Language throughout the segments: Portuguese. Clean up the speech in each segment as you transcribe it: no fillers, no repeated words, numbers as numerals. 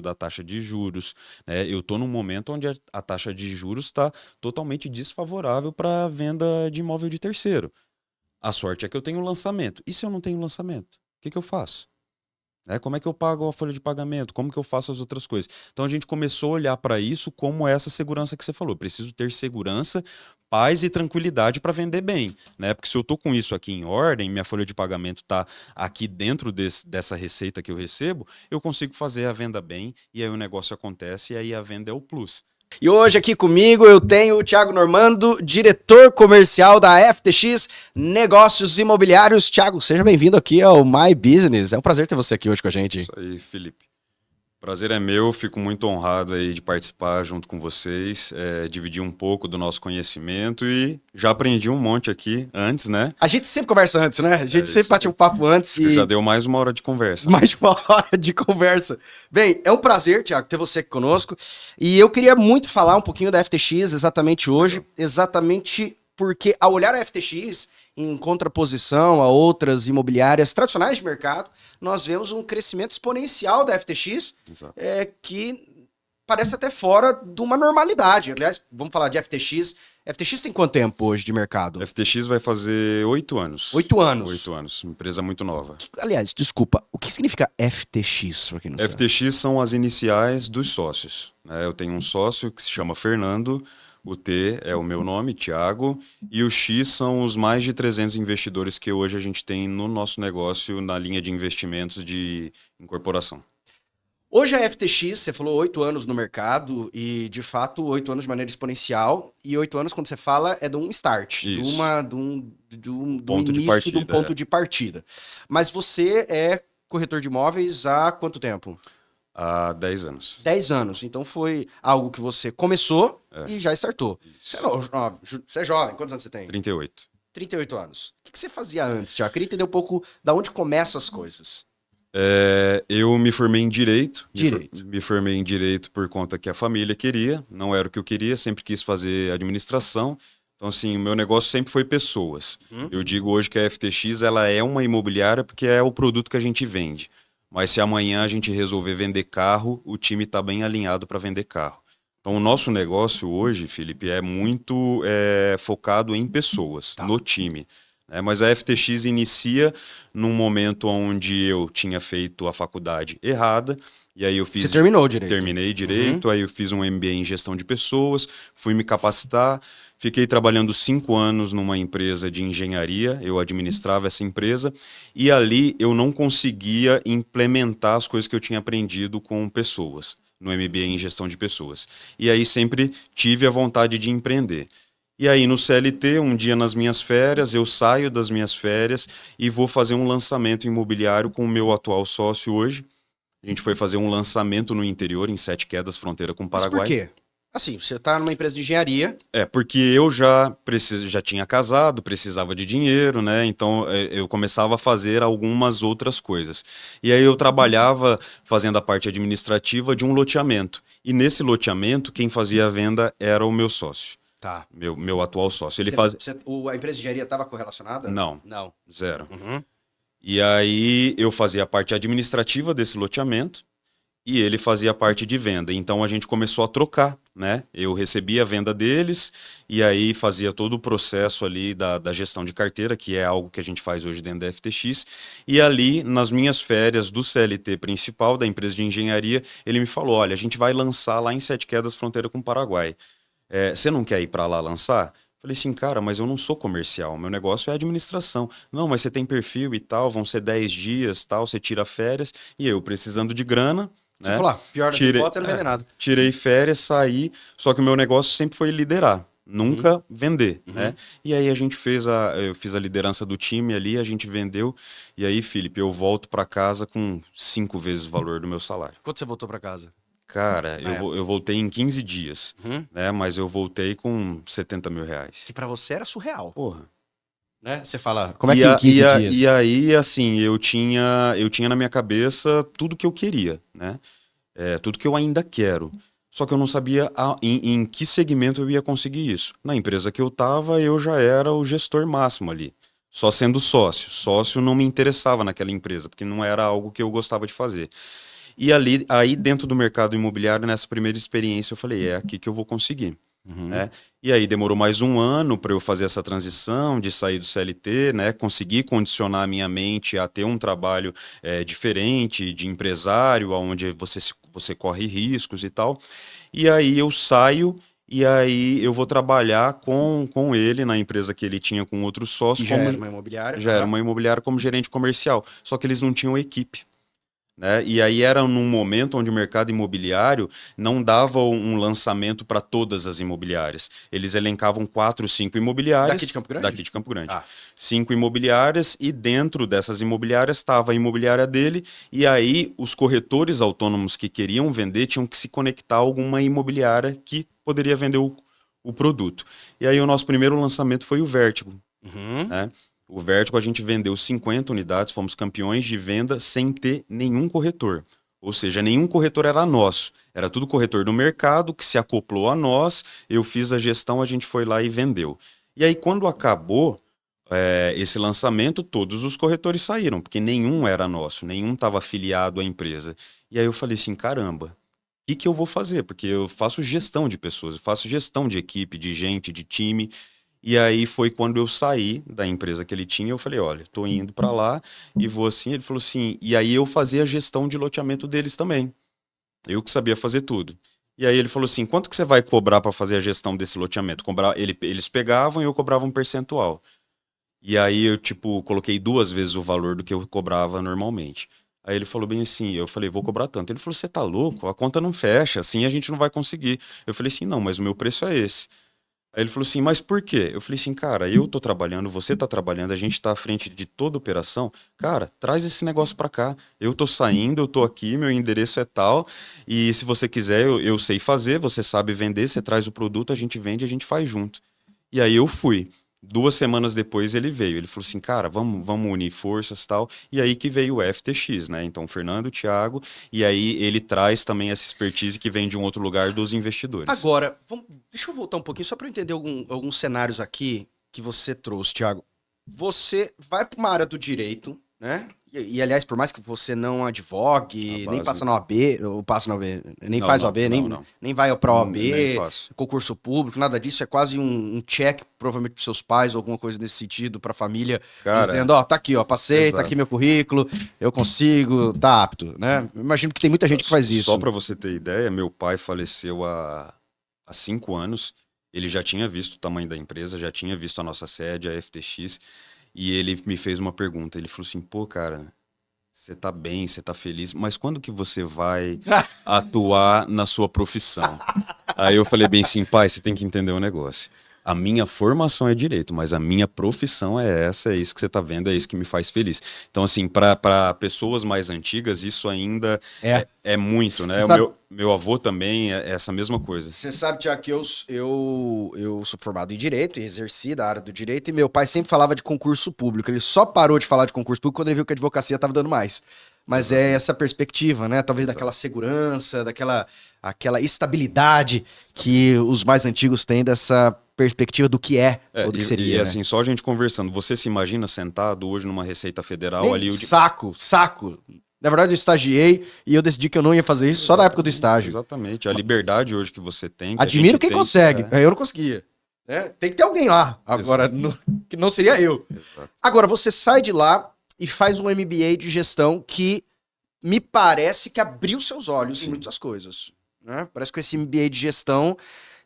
da taxa de juros, né? Eu estou num momento onde a taxa de juros está totalmente desfavorável para a venda de imóvel de terceiro. A sorte é que eu tenho um lançamento. E se eu não tenho lançamento? O que que eu faço? Né? Como é que eu pago a folha de pagamento? Como que eu faço as outras coisas? Então a gente começou a olhar para isso como essa segurança que você falou. Preciso ter segurança, paz e tranquilidade para vender bem, né? Porque se eu estou com isso aqui em ordem, minha folha de pagamento está aqui dentro dessa receita que eu recebo, eu consigo fazer a venda bem e aí o negócio acontece e aí a venda é o plus. E hoje aqui comigo eu tenho o Thiago Normando, diretor comercial da FTX Negócios Imobiliários. Thiago, seja bem-vindo aqui ao My Business. É um prazer ter você aqui hoje com a gente. Isso aí, Felipe. Prazer é meu, fico muito honrado aí de participar junto com vocês, dividir um pouco do nosso conhecimento e já aprendi um monte aqui antes, né? A gente sempre conversa antes, né? A gente É sempre isso bate aí. um papo antes e... Já deu mais uma hora de conversa. Mais de uma hora de conversa. Bem, é um prazer, Thiago, ter você aqui conosco. E eu queria muito falar um pouquinho da FTX exatamente hoje, exatamente porque ao olhar a FTX em contraposição a outras imobiliárias tradicionais de mercado, nós vemos um crescimento exponencial da FTX, Exato. que parece até fora de uma normalidade. Aliás, vamos falar de FTX. FTX tem quanto tempo hoje de mercado? FTX vai fazer 8 anos. 8 anos. 8 anos, uma empresa muito nova. Aliás, desculpa, o que significa FTX, pra quem não sabe? FTX são as iniciais dos sócios, né? Eu tenho um sócio que se chama Fernando, o T é o meu nome, Thiago, e o X são os mais de 300 investidores que hoje a gente tem no nosso negócio na linha de investimentos de incorporação. Hoje a FTX, você falou 8 anos no mercado e, de fato, 8 anos de maneira exponencial. E 8 anos, quando você fala, é de um start, de Isso. um Ponto de início, partida, de um ponto de partida. Mas você é corretor de imóveis há quanto tempo? Há 10 anos. 10 anos. Então foi algo que você começou e já startou. Você é jovem, quantos anos você tem? 38. 38 anos. O que você fazia antes, Tiago? Eu queria entender um pouco da onde começam as coisas. Eu me formei em Direito. Direito. Me formei em Direito por conta que a família queria. Não era o que eu queria, sempre quis fazer administração. Então, assim, o meu negócio sempre foi pessoas. Eu digo hoje que a FTX ela é uma imobiliária porque é o produto que a gente vende. Mas se amanhã a gente resolver vender carro, o time está bem alinhado para vender carro. Então, o nosso negócio hoje, Felipe, é muito focado em pessoas, no time. Mas a FTX inicia num momento onde eu tinha feito a faculdade errada, e aí eu fiz... Você terminou o Direito? Terminei Direito, aí eu fiz um MBA em Gestão de Pessoas, fui me capacitar, fiquei trabalhando 5 anos numa empresa de engenharia, eu administrava essa empresa, e ali eu não conseguia implementar as coisas que eu tinha aprendido com pessoas, no MBA em Gestão de Pessoas. E aí sempre tive a vontade de empreender. E aí no CLT, um dia nas minhas férias, eu saio das minhas férias e vou fazer um lançamento imobiliário com o meu atual sócio hoje. A gente foi fazer um lançamento no interior, em Sete Quedas, fronteira com o Paraguai. Mas por quê? Assim, você tá numa empresa de engenharia. Porque eu já tinha casado, precisava de dinheiro, né? Então eu começava a fazer algumas outras coisas. E aí eu trabalhava fazendo a parte administrativa de um loteamento. E nesse loteamento, quem fazia a venda era o meu sócio. Tá. Meu atual sócio. A empresa de engenharia estava correlacionada? Não. Não. Zero. Uhum. E aí eu fazia a parte administrativa desse loteamento e ele fazia a parte de venda. Então a gente começou a trocar, né? Eu recebia a venda deles e aí fazia todo o processo ali da gestão de carteira, que é algo que a gente faz hoje dentro da FTX. E ali, nas minhas férias do CLT principal, da empresa de engenharia, ele me falou, olha, a gente vai lançar lá em Sete Quedas, fronteira com o Paraguai. Você não quer ir para lá lançar? Falei assim, cara, mas eu não sou comercial, meu negócio é administração. Não, mas você tem perfil e tal, vão ser 10 dias, tal, você tira férias. E eu precisando de grana, Você né? falou, pior das hipóteses, não vender nada. Tirei férias, saí, só que o meu negócio sempre foi liderar, nunca vender, né? E aí eu fiz a liderança do time ali, a gente vendeu. E aí, Felipe, eu volto para casa com 5 vezes o valor do meu salário. Quando você voltou pra casa? Cara, eu voltei em 15 dias, né? Mas eu voltei com 70 mil reais. Que pra você era surreal. Porra. Né? Você fala, como é que em 15 dias? E aí, assim, eu tinha na minha cabeça tudo que eu queria, né? Tudo que eu ainda quero. Só que eu não sabia em que segmento eu ia conseguir isso. Na empresa que eu tava, eu já era o gestor máximo ali. Só sendo sócio. Sócio não me interessava naquela empresa, porque não era algo que eu gostava de fazer. E aí dentro do mercado imobiliário, nessa primeira experiência, eu falei, é aqui que eu vou conseguir. Né? E aí demorou mais um ano para eu fazer essa transição de sair do CLT, né? Conseguir condicionar a minha mente a ter um trabalho diferente, de empresário, onde você corre riscos e tal. E aí eu saio e aí eu vou trabalhar com ele na empresa que ele tinha com outros sócios. Que já era uma imobiliária. Já era uma imobiliária como gerente comercial. Só que eles não tinham equipe. Né? E aí era num momento onde o mercado imobiliário não dava um lançamento para todas as imobiliárias. Eles elencavam 4, 5 imobiliárias. Daqui de Campo Grande? Daqui de Campo Grande. Ah. 5 imobiliárias e dentro dessas imobiliárias estava a imobiliária dele e aí os corretores autônomos que queriam vender tinham que se conectar a alguma imobiliária que poderia vender o produto. E aí o nosso primeiro lançamento foi o Vértigo. Né? O Vértigo a gente vendeu 50 unidades, fomos campeões de venda sem ter nenhum corretor. Ou seja, nenhum corretor era nosso. Era tudo corretor do mercado que se acoplou a nós, eu fiz a gestão, a gente foi lá e vendeu. E aí quando acabou esse lançamento, todos os corretores saíram, porque nenhum era nosso, nenhum estava afiliado à empresa. E aí eu falei assim, caramba, o que eu vou fazer? Porque eu faço gestão de pessoas, eu faço gestão de equipe, de gente, de time. E aí foi quando eu saí da empresa que ele tinha, eu falei, olha, tô indo para lá e vou assim. Ele falou assim, e aí eu fazia a gestão de loteamento deles também. Eu que sabia fazer tudo. E aí ele falou assim, quanto que você vai cobrar para fazer a gestão desse loteamento? Eles pegavam e eu cobrava um percentual. E aí eu, tipo, coloquei 2 vezes o valor do que eu cobrava normalmente. Aí ele falou bem assim, eu falei, vou cobrar tanto. Ele falou, você tá louco? A conta não fecha, assim a gente não vai conseguir. Eu falei assim, não, mas o meu preço é esse. Aí ele falou assim, mas por quê? Eu falei assim, cara, eu tô trabalhando, você tá trabalhando, a gente tá à frente de toda operação. Cara, traz esse negócio pra cá. Eu tô saindo, eu tô aqui, meu endereço é tal. E se você quiser, eu sei fazer, você sabe vender, você traz o produto, a gente vende, a gente faz junto. E aí eu fui. 2 semanas depois ele veio. Ele falou assim, cara, vamos unir forças e tal. E aí que veio o FTX, né? Então, Fernando, Thiago, e aí ele traz também essa expertise que vem de um outro lugar dos investidores. Agora, deixa eu voltar um pouquinho só para eu entender alguns cenários aqui que você trouxe, Thiago. Você vai para uma área do direito, né? Aliás, por mais que você não advogue, nem passa na OAB, ou passa na OAB, nem faz OAB, nem vai para OAB, concurso público, nada disso, é quase um check, provavelmente para seus pais, ou alguma coisa nesse sentido, para a família, dizendo, ó, tá aqui, ó, passei, tá aqui meu currículo, eu consigo, tá apto, né? Imagino que tem muita gente que faz isso. Só para você ter ideia, meu pai faleceu há 5 anos, ele já tinha visto o tamanho da empresa, já tinha visto a nossa sede, a FTX, e ele me fez uma pergunta. Ele falou assim, pô, cara, você tá bem, você tá feliz, mas quando que você vai atuar na sua profissão? Aí eu falei bem assim, pai, você tem que entender um negócio. A minha formação é direito, mas a minha profissão é essa, é isso que você tá vendo, é isso que me faz feliz. Então, assim, para pessoas mais antigas, isso ainda é muito, né? Meu avô também é essa mesma coisa. Você sabe, Tiago, que eu sou formado em Direito e exerci da área do Direito, e meu pai sempre falava de concurso público. Ele só parou de falar de concurso público quando ele viu que a advocacia estava dando mais. Mas é essa perspectiva, né? Talvez daquela segurança, aquela estabilidade que os mais antigos têm dessa perspectiva do que ou do que seria. E assim, só a gente conversando, você se imagina sentado hoje numa Receita Federal ali... Saco. Na verdade, eu estagiei e eu decidi que eu não ia fazer isso só na época do estágio. Exatamente. A liberdade hoje que você tem... Admiro quem consegue. Eu não conseguia. Tem que ter alguém lá. Agora, que não seria eu. Exato. Agora, você sai de lá e faz um MBA de gestão que me parece que abriu seus olhos em muitas coisas. Né? Parece que esse MBA de gestão,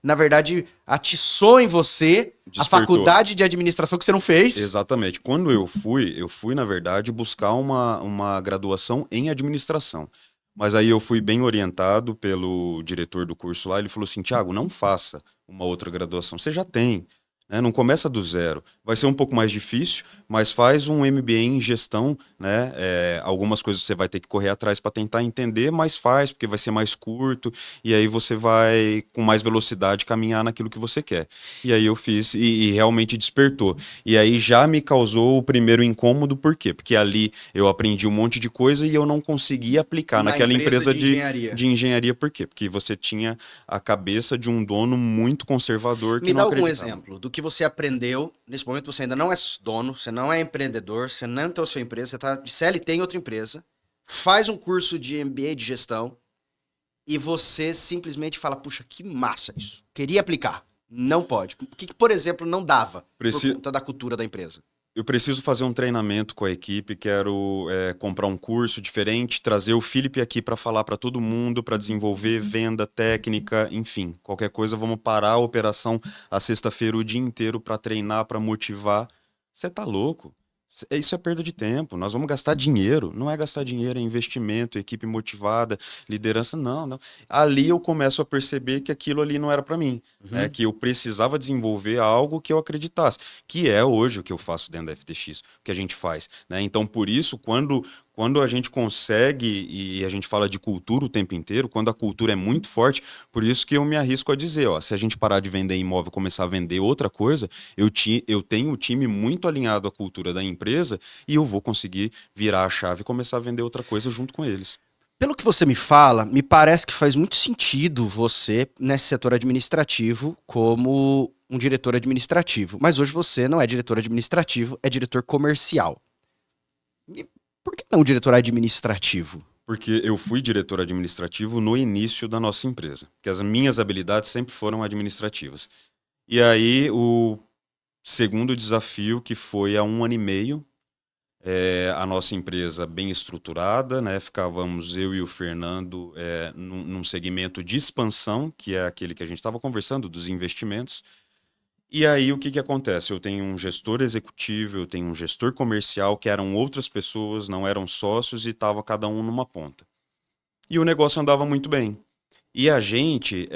na verdade, atiçou em você a faculdade de administração que você não fez. Exatamente. Quando eu fui, na verdade, buscar uma graduação em administração. Mas aí eu fui bem orientado pelo diretor do curso lá, ele falou assim, Thiago, não faça uma outra graduação, você já tem. Não começa do zero. Vai ser um pouco mais difícil, mas faz um MBA em gestão, né? Algumas coisas você vai ter que correr atrás para tentar entender, mas faz, porque vai ser mais curto, e aí você vai, com mais velocidade, caminhar naquilo que você quer. E aí eu fiz, e realmente despertou. E aí já me causou o primeiro incômodo, por quê? Porque ali eu aprendi um monte de coisa e eu não conseguia aplicar naquela empresa de engenharia. Por quê? Porque você tinha a cabeça de um dono muito conservador que não acreditava. Me dá algum exemplo do que você aprendeu. Nesse momento você ainda não é dono, você não é empreendedor, você não tem a sua empresa, você está de CLT em outra empresa, faz um curso de MBA de gestão e você simplesmente fala, puxa, que massa isso. Queria aplicar. Não pode. O que, por exemplo, não dava por conta da cultura da empresa? Eu preciso fazer um treinamento com a equipe, quero comprar um curso diferente, trazer o Felipe aqui para falar para todo mundo, para desenvolver venda, técnica, enfim, qualquer coisa, vamos parar a operação a sexta-feira o dia inteiro para treinar, para motivar. Você tá louco? Isso é perda de tempo. Nós vamos gastar dinheiro. Não é gastar dinheiro, é investimento, equipe motivada, liderança. Não, não. Ali eu começo a perceber que aquilo ali não era para mim. Né? Que eu precisava desenvolver algo que eu acreditasse. Que é hoje o que eu faço dentro da FTX, o que a gente faz. Né? Então, por isso, quando a gente consegue, e a gente fala de cultura o tempo inteiro, quando a cultura é muito forte, por isso que eu me arrisco a dizer, ó, se a gente parar de vender imóvel e começar a vender outra coisa, eu tenho o time muito alinhado à cultura da empresa e eu vou conseguir virar a chave e começar a vender outra coisa junto com eles. Pelo que você me fala, me parece que faz muito sentido você, nesse setor administrativo, como um diretor administrativo. Mas hoje você não é diretor administrativo, é diretor comercial. E por que não diretor administrativo? Porque eu fui diretor administrativo no início da nossa empresa. Porque as minhas habilidades sempre foram administrativas. E aí, o segundo desafio, que foi há 1 ano e meio, a nossa empresa bem estruturada, né? Ficávamos eu e o Fernando num segmento de expansão, que é aquele que a gente estava conversando, dos investimentos. E aí, o que acontece? Eu tenho um gestor executivo, eu tenho um gestor comercial, que eram outras pessoas, não eram sócios, e estava cada um numa ponta. E o negócio andava muito bem. E a gente,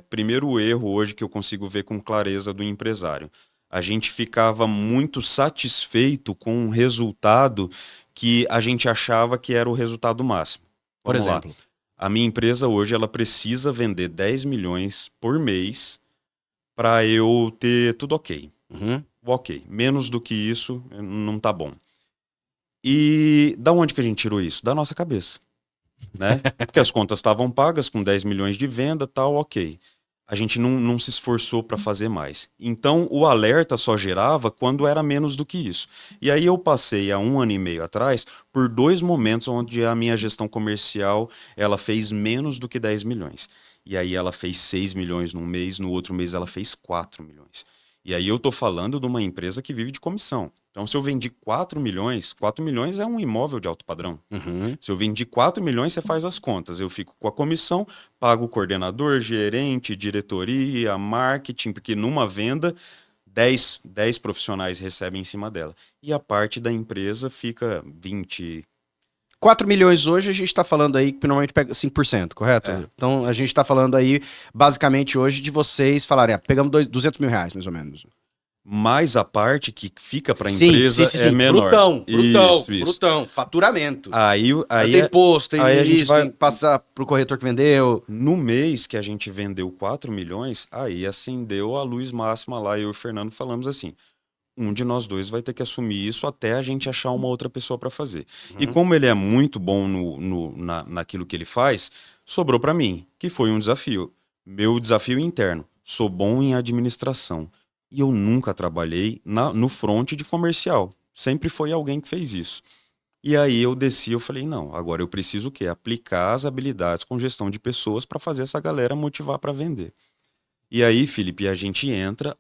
primeiro erro hoje que eu consigo ver com clareza do empresário, a gente ficava muito satisfeito com um resultado que a gente achava que era o resultado máximo. Por Vamos exemplo? lá. A minha empresa hoje, ela precisa vender 10 milhões por mês para eu ter tudo ok. Ok. Menos do que isso, não tá bom. E da onde que a gente tirou isso? Da nossa cabeça. Né? Porque as contas estavam pagas com 10 milhões de venda, tal, ok. A gente não se esforçou para fazer mais. Então, o alerta só gerava quando era menos do que isso. E aí eu passei há 1 ano e meio atrás por 2 momentos onde a minha gestão comercial ela fez menos do que 10 milhões. E aí ela fez 6 milhões num mês, no outro mês ela fez 4 milhões. E aí eu tô falando de uma empresa que vive de comissão. Então, se eu vendi 4 milhões é um imóvel de alto padrão. Se eu vendi 4 milhões, você faz as contas. Eu fico com a comissão, pago o coordenador, gerente, diretoria, marketing, porque numa venda, 10 profissionais recebem em cima dela. E a parte da empresa fica 20. 4 milhões hoje, a gente está falando aí que normalmente pega 5%, correto? Então, a gente está falando aí, basicamente, hoje, de vocês falarem, pegamos 200 mil reais, mais ou menos. Mas a parte que fica para a empresa é menor. Brutão, faturamento. Aí tem imposto, tem aí isso, tem que passar pro corretor que vendeu. No mês que a gente vendeu 4 milhões, aí acendeu a luz máxima lá, eu e o Fernando falamos assim, um de nós dois vai ter que assumir isso até a gente achar uma outra pessoa para fazer. E como ele é muito bom naquilo que ele faz, sobrou para mim, que foi um desafio. Meu desafio interno, sou bom em administração. E eu nunca trabalhei no front de comercial. Sempre foi alguém que fez isso. E aí eu desci, eu falei, não, agora eu preciso o quê? Aplicar as habilidades com gestão de pessoas para fazer essa galera motivar para vender. E aí, Felipe, a gente entra,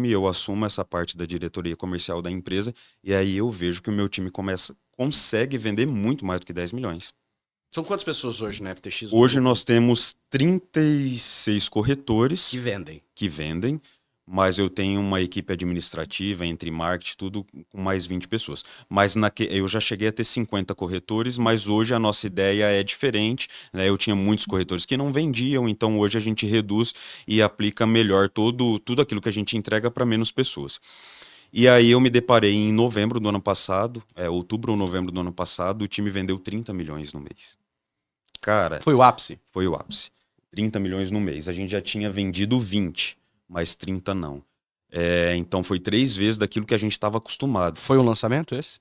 eu assumo essa parte da diretoria comercial da empresa, e aí eu vejo que o meu time consegue vender muito mais do que 10 milhões. São quantas pessoas hoje na FTX? Hoje nós temos 36 corretores que vendem. Mas eu tenho uma equipe administrativa, entre marketing, tudo, com mais 20 pessoas. Mas eu já cheguei a ter 50 corretores, mas hoje a nossa ideia é diferente. Né? Eu tinha muitos corretores que não vendiam, então hoje a gente reduz e aplica melhor tudo aquilo que a gente entrega para menos pessoas. E aí eu me deparei em novembro do ano passado, outubro ou novembro do ano passado, o time vendeu 30 milhões no mês. Cara... Foi o ápice? Foi o ápice. 30 milhões no mês. A gente já tinha vendido 20. Mas 30 não. Então foi 3 vezes daquilo que a gente estava acostumado. Foi um lançamento esse?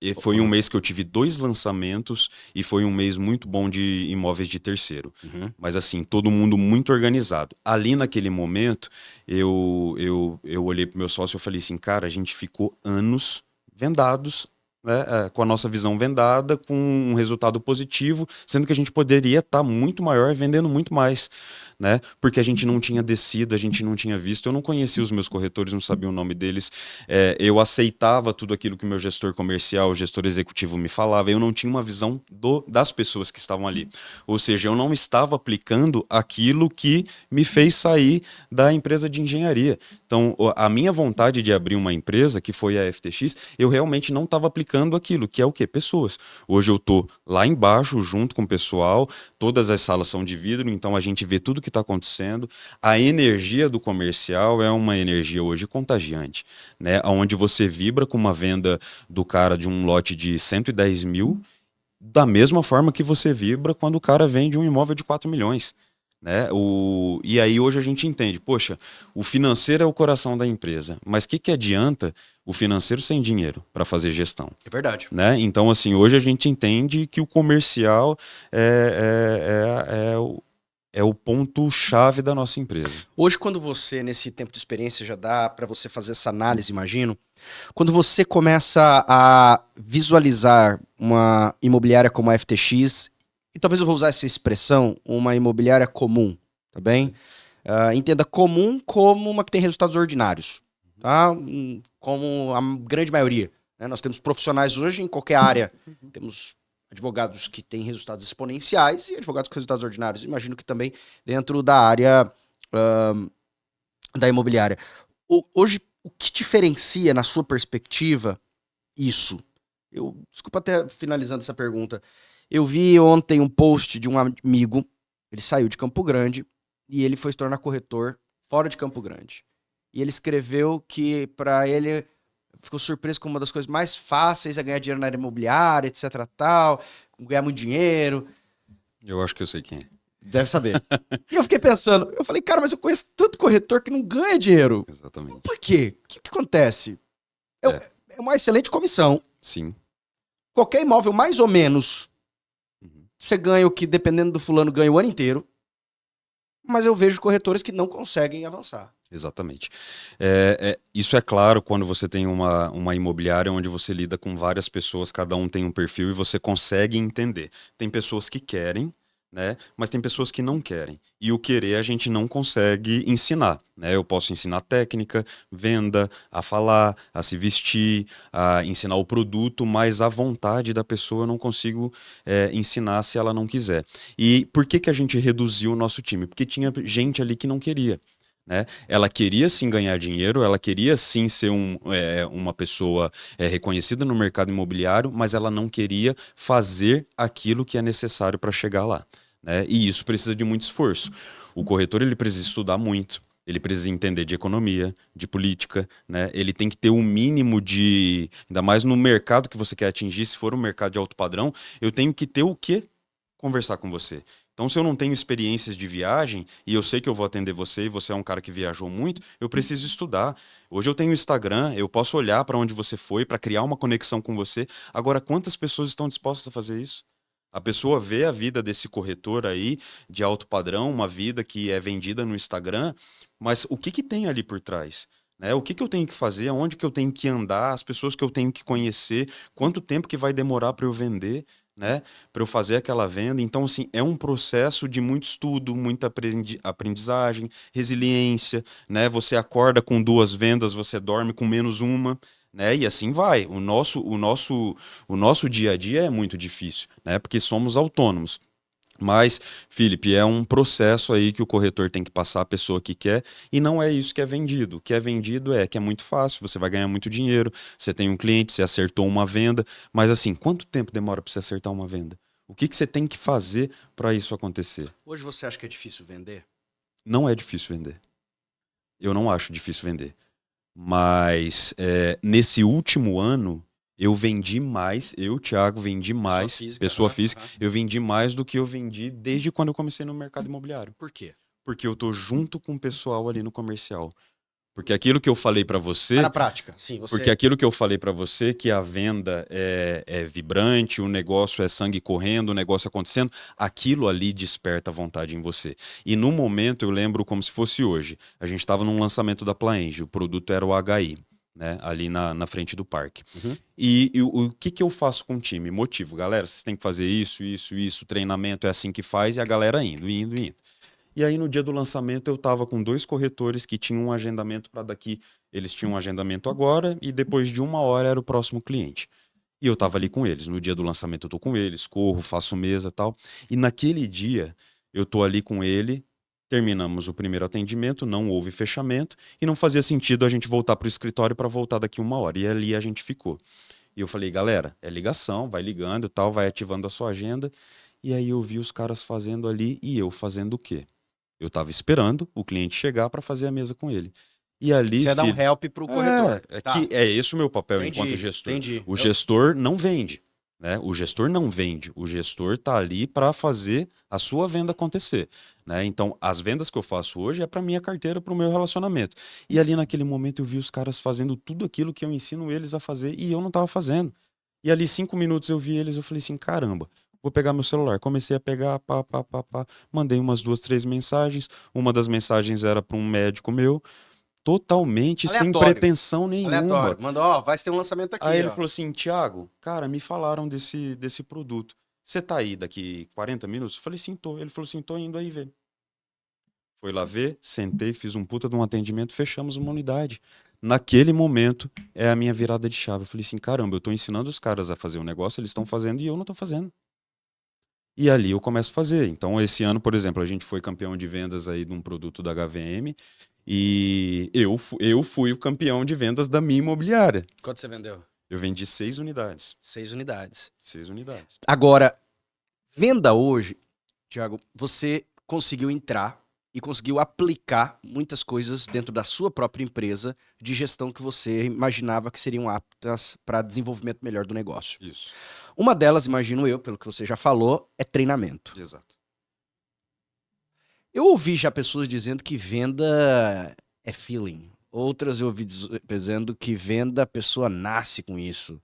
E foi um mês que eu tive 2 lançamentos e foi um mês muito bom de imóveis de terceiro. Mas assim, todo mundo muito organizado. Ali naquele momento, eu olhei pro meu sócio e falei assim, cara, a gente ficou anos vendados né, com a nossa visão vendada, com um resultado positivo, sendo que a gente poderia estar muito maior, vendendo muito mais, né? Porque a gente não tinha descido, a gente não tinha visto, eu não conhecia os meus corretores, não sabia o nome deles, eu aceitava tudo aquilo que o meu gestor comercial, o gestor executivo me falava, eu não tinha uma visão das pessoas que estavam ali. Ou seja, eu não estava aplicando aquilo que me fez sair da empresa de engenharia. Então, a minha vontade de abrir uma empresa, que foi a FTX, eu realmente não estava aplicando aquilo, que é o quê? Pessoas. Hoje eu estou lá embaixo, junto com o pessoal, todas as salas são de vidro, então a gente vê tudo que está acontecendo. A energia do comercial é uma energia hoje contagiante, né? Onde você vibra com uma venda do cara de um lote de 110 mil, da mesma forma que você vibra quando o cara vende um imóvel de 4 milhões. Né? E aí hoje a gente entende, poxa, o financeiro é o coração da empresa, mas o que adianta o financeiro sem dinheiro para fazer gestão? É verdade. Né? Então, assim, hoje a gente entende que o comercial é o ponto-chave da nossa empresa. Hoje, quando você, nesse tempo de experiência, já dá para você fazer essa análise, imagino, quando você começa a visualizar uma imobiliária como a FTX, e talvez eu vou usar essa expressão, uma imobiliária comum, tá bem? Entenda comum como uma que tem resultados ordinários, tá? Como a grande maioria, né? Nós temos profissionais hoje em qualquer área, temos advogados que têm resultados exponenciais e advogados com resultados ordinários. Imagino que também dentro da área da imobiliária. Hoje, o que diferencia, na sua perspectiva, isso? Desculpa até finalizando essa pergunta. Eu vi ontem um post de um amigo, ele saiu de Campo Grande e ele foi se tornar corretor fora de Campo Grande. E ele escreveu que, para ele, ficou surpreso com uma das coisas mais fáceis é ganhar dinheiro na área imobiliária, etc, tal, ganhar muito dinheiro. Eu acho que eu sei quem é. Deve saber. E eu fiquei pensando, eu falei, cara, mas eu conheço tanto corretor que não ganha dinheiro. Exatamente. Por quê? O que acontece? É uma excelente comissão. Sim. Qualquer imóvel, mais ou menos, você ganha o que, dependendo do fulano, ganha o ano inteiro. Mas eu vejo corretores que não conseguem avançar. Exatamente. Isso é claro quando você tem uma imobiliária onde você lida com várias pessoas, cada um tem um perfil e você consegue entender. Tem pessoas que querem, né? Mas tem pessoas que não querem. E o querer a gente não consegue ensinar, né? Eu posso ensinar técnica, venda, a falar, a se vestir, a ensinar o produto, mas a vontade da pessoa eu não consigo ensinar se ela não quiser. E por que a gente reduziu o nosso time? Porque tinha gente ali que não queria. Né? Ela queria sim ganhar dinheiro, ela queria sim ser uma pessoa reconhecida no mercado imobiliário, mas ela não queria fazer aquilo que é necessário para chegar lá. Né? E isso precisa de muito esforço. O corretor ele precisa estudar muito, ele precisa entender de economia, de política, né? Ele tem que ter um mínimo de... Ainda mais no mercado que você quer atingir, se for um mercado de alto padrão, eu tenho que ter o quê? Conversar com você. Então, se eu não tenho experiências de viagem e eu sei que eu vou atender você e você é um cara que viajou muito, eu preciso estudar. Hoje eu tenho Instagram, eu posso olhar para onde você foi, para criar uma conexão com você. Agora, quantas pessoas estão dispostas a fazer isso? A pessoa vê a vida desse corretor aí, de alto padrão, uma vida que é vendida no Instagram, mas o que tem ali por trás? Né? O que eu tenho que fazer? Aonde que eu tenho que andar? As pessoas que eu tenho que conhecer? Quanto tempo que vai demorar para eu vender? Né, para eu fazer aquela venda. Então, assim, é um processo de muito estudo, muita aprendizagem, resiliência, né? Você acorda com 2 vendas, você dorme com menos uma, né? E assim vai. O nosso dia a dia é muito difícil, né? Porque somos autônomos. Mas, Felipe, é um processo aí que o corretor tem que passar a pessoa que quer, e não é isso que é vendido. O que é vendido é que é muito fácil, você vai ganhar muito dinheiro, você tem um cliente, você acertou uma venda, mas assim, quanto tempo demora para você acertar uma venda? O que você tem que fazer para isso acontecer? Hoje você acha que é difícil vender? Não é difícil vender. Eu não acho difícil vender. Mas nesse último ano, eu vendi mais, Thiago, vendi mais, pessoa física, eu vendi mais do que eu vendi desde quando eu comecei no mercado imobiliário. Por quê? Porque eu tô junto com o pessoal ali no comercial. Porque aquilo que eu falei para você... Mas na prática, sim. Porque aquilo que eu falei para você, que a venda é vibrante, o negócio é sangue correndo, o negócio acontecendo, aquilo ali desperta vontade em você. E no momento, eu lembro como se fosse hoje, a gente estava num lançamento da Plaenge, o produto era o HI. né? Ali na frente do parque. Uhum. E o que que eu faço com o time? Motivo, galera, vocês têm que fazer isso, treinamento é assim que faz, e a galera indo. E aí, no dia do lançamento, eu tava com 2 corretores que tinham um agendamento para daqui. Eles tinham um agendamento agora e depois de 1 hora era o próximo cliente. E eu tava ali com eles. No dia do lançamento, eu tô com eles, corro, faço mesa e tal. E naquele dia, eu tô ali com ele. Terminamos o primeiro atendimento, não houve fechamento e não fazia sentido a gente voltar pro escritório para voltar daqui 1 hora. E ali a gente ficou. E eu falei, galera, é ligação, vai ligando e tal, vai ativando a sua agenda. E aí eu vi os caras fazendo ali e eu fazendo o quê? Eu estava esperando o cliente chegar para fazer a mesa com ele. E ali, Você ia dar um filho, help pro corretor. Tá. é esse o meu papel Entendi, enquanto gestor. entendi. O gestor não vende, né? O gestor não vende. O gestor tá ali para fazer a sua venda acontecer, né? Então, as vendas que eu faço hoje é para minha carteira, para o meu relacionamento. E ali naquele momento eu vi os caras fazendo tudo aquilo que eu ensino eles a fazer e eu não estava fazendo. E ali 5 minutos eu vi eles, eu falei assim, caramba, vou pegar meu celular. Comecei a pegar, pá, mandei umas 2, 3 mensagens. Uma das mensagens era para um médico meu, totalmente sem Aleatório. pretensão nenhuma. Aleatório. Mandou, ó, vai ter um lançamento aqui, Aí ele ó. falou assim, Thiago, cara, me falaram desse produto. Você tá aí daqui 40 minutos? Eu falei, sim, tô. Ele falou assim, tô indo aí ver. Foi lá ver, sentei, fiz um puta de um atendimento, fechamos uma unidade. Naquele momento, é a minha virada de chave. Eu falei assim, caramba, eu tô ensinando os caras a fazer um negócio, eles estão fazendo e eu não tô fazendo. E ali eu começo a fazer. Então, esse ano, por exemplo, a gente foi campeão de vendas aí de um produto da HVM e eu fui o campeão de vendas da minha imobiliária. Quanto você vendeu? Eu vendi 6 unidades. 6 unidades. 6 unidades. Agora, venda hoje, Thiago, você conseguiu entrar e conseguiu aplicar muitas coisas dentro da sua própria empresa de gestão que você imaginava que seriam aptas para desenvolvimento melhor do negócio. Isso. Uma delas, imagino eu, pelo que você já falou, é treinamento. Exato. Eu ouvi já pessoas dizendo que venda é feeling. Outras eu ouvi dizendo que venda a pessoa nasce com isso.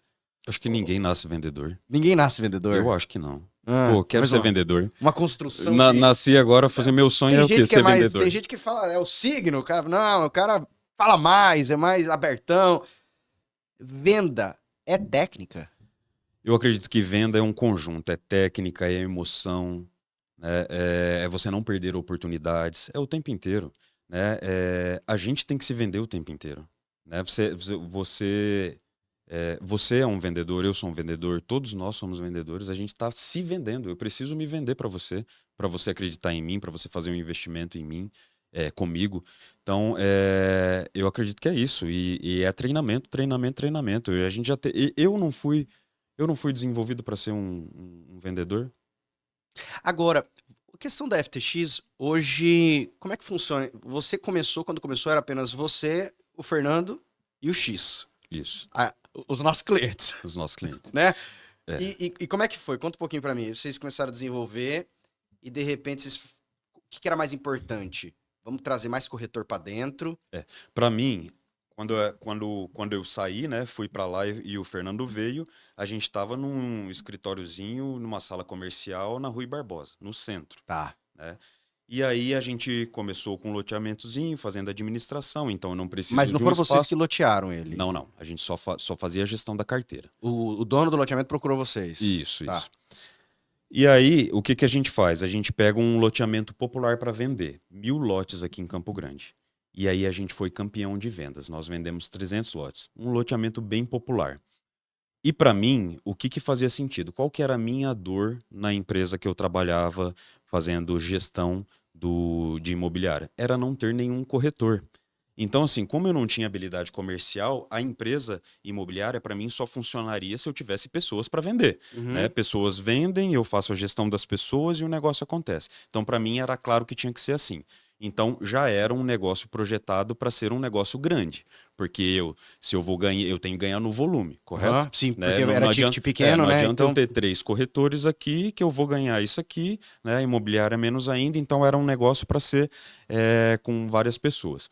Acho que ninguém nasce vendedor. Ninguém nasce vendedor. Eu acho que não. Ah, Pô, quero mas ser uma- vendedor. Uma construção de... Nasci agora, fazer meu sonho é o quê? Ser vendedor. Tem gente que fala, é o signo, o cara, não, o cara fala mais, é mais abertão. Venda é técnica. Eu acredito que venda é um conjunto, é técnica, é emoção, né? É você não perder oportunidades, é o tempo inteiro, né? A gente tem que se vender o tempo inteiro, né? Você é um vendedor, eu sou um vendedor, todos nós somos vendedores, a gente está se vendendo. Eu preciso me vender para você acreditar em mim, para você fazer um investimento em mim, comigo. Então, eu acredito que é isso. E é treinamento. E a gente eu não fui desenvolvido para ser um vendedor. Agora, a questão da FTX, hoje, como é que funciona? Você começou, quando começou era apenas você, o Fernando e o X. Isso, Os nossos clientes, os nossos clientes. né? É. E como é que foi? Conta um pouquinho pra mim. Vocês começaram a desenvolver e, de repente, o que era mais importante? Vamos trazer mais corretor pra dentro? Para mim, quando eu saí, né, fui para lá e o Fernando veio, a gente estava num escritóriozinho, numa sala comercial na Rui Barbosa, no centro, Tá. né? E aí a gente começou com um loteamentozinho, fazendo administração, então eu não preciso Mas não de um foram vocês espaço. que lotearam ele? Não. A gente só fazia a gestão da carteira. O dono do loteamento procurou vocês? Isso, Tá. isso. E aí, o que a gente faz? A gente pega um loteamento popular para vender. 1000 lotes aqui em Campo Grande. E aí a gente foi campeão de vendas. Nós vendemos 300 lotes. Um loteamento bem popular. E para mim, o que fazia sentido? Qual que era a minha dor na empresa que eu trabalhava fazendo gestão de imobiliária? Era não ter nenhum corretor. Então, assim, como eu não tinha habilidade comercial, a empresa imobiliária, para mim, só funcionaria se eu tivesse pessoas para vender. Uhum. Né? Pessoas vendem, eu faço a gestão das pessoas e o negócio acontece. Então, para mim, era claro que tinha que ser assim. Então, já era um negócio projetado para ser um negócio grande. Porque se eu vou ganhar, eu tenho que ganhar no volume, correto? Aham, sim, Né? porque era ticket pequeno, não né? adianta Então, eu ter 3 corretores aqui, que eu vou ganhar isso aqui, né? Imobiliária menos ainda. Então, era um negócio para ser com várias pessoas.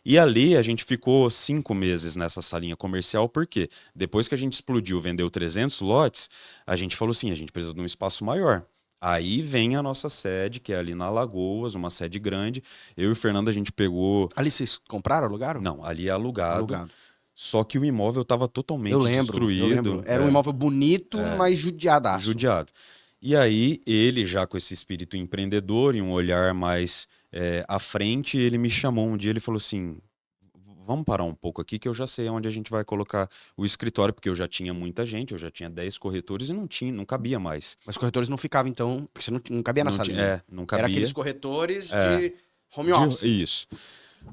E ali a gente ficou 5 meses nessa salinha comercial, porque depois que a gente explodiu, vendeu 300 lotes, a gente falou assim, a gente precisa de um espaço maior. Aí vem a nossa sede, que é ali na Alagoas, uma sede grande. Eu e o Fernando, a gente pegou... ali vocês compraram, alugaram? Não, ali é alugado. Alugado. Só que o imóvel estava totalmente Eu lembro. destruído. Era um imóvel bonito, mas judiadaço. Judiado. E aí, ele já com esse espírito empreendedor e um olhar mais à frente, ele me chamou um dia, ele falou assim, vamos parar um pouco aqui que eu já sei onde a gente vai colocar o escritório, porque eu já tinha muita gente, eu já tinha 10 corretores e não cabia mais. Mas corretores não ficavam, então, porque você não cabia na salinha. Não cabia. Era aqueles corretores de home office. Isso.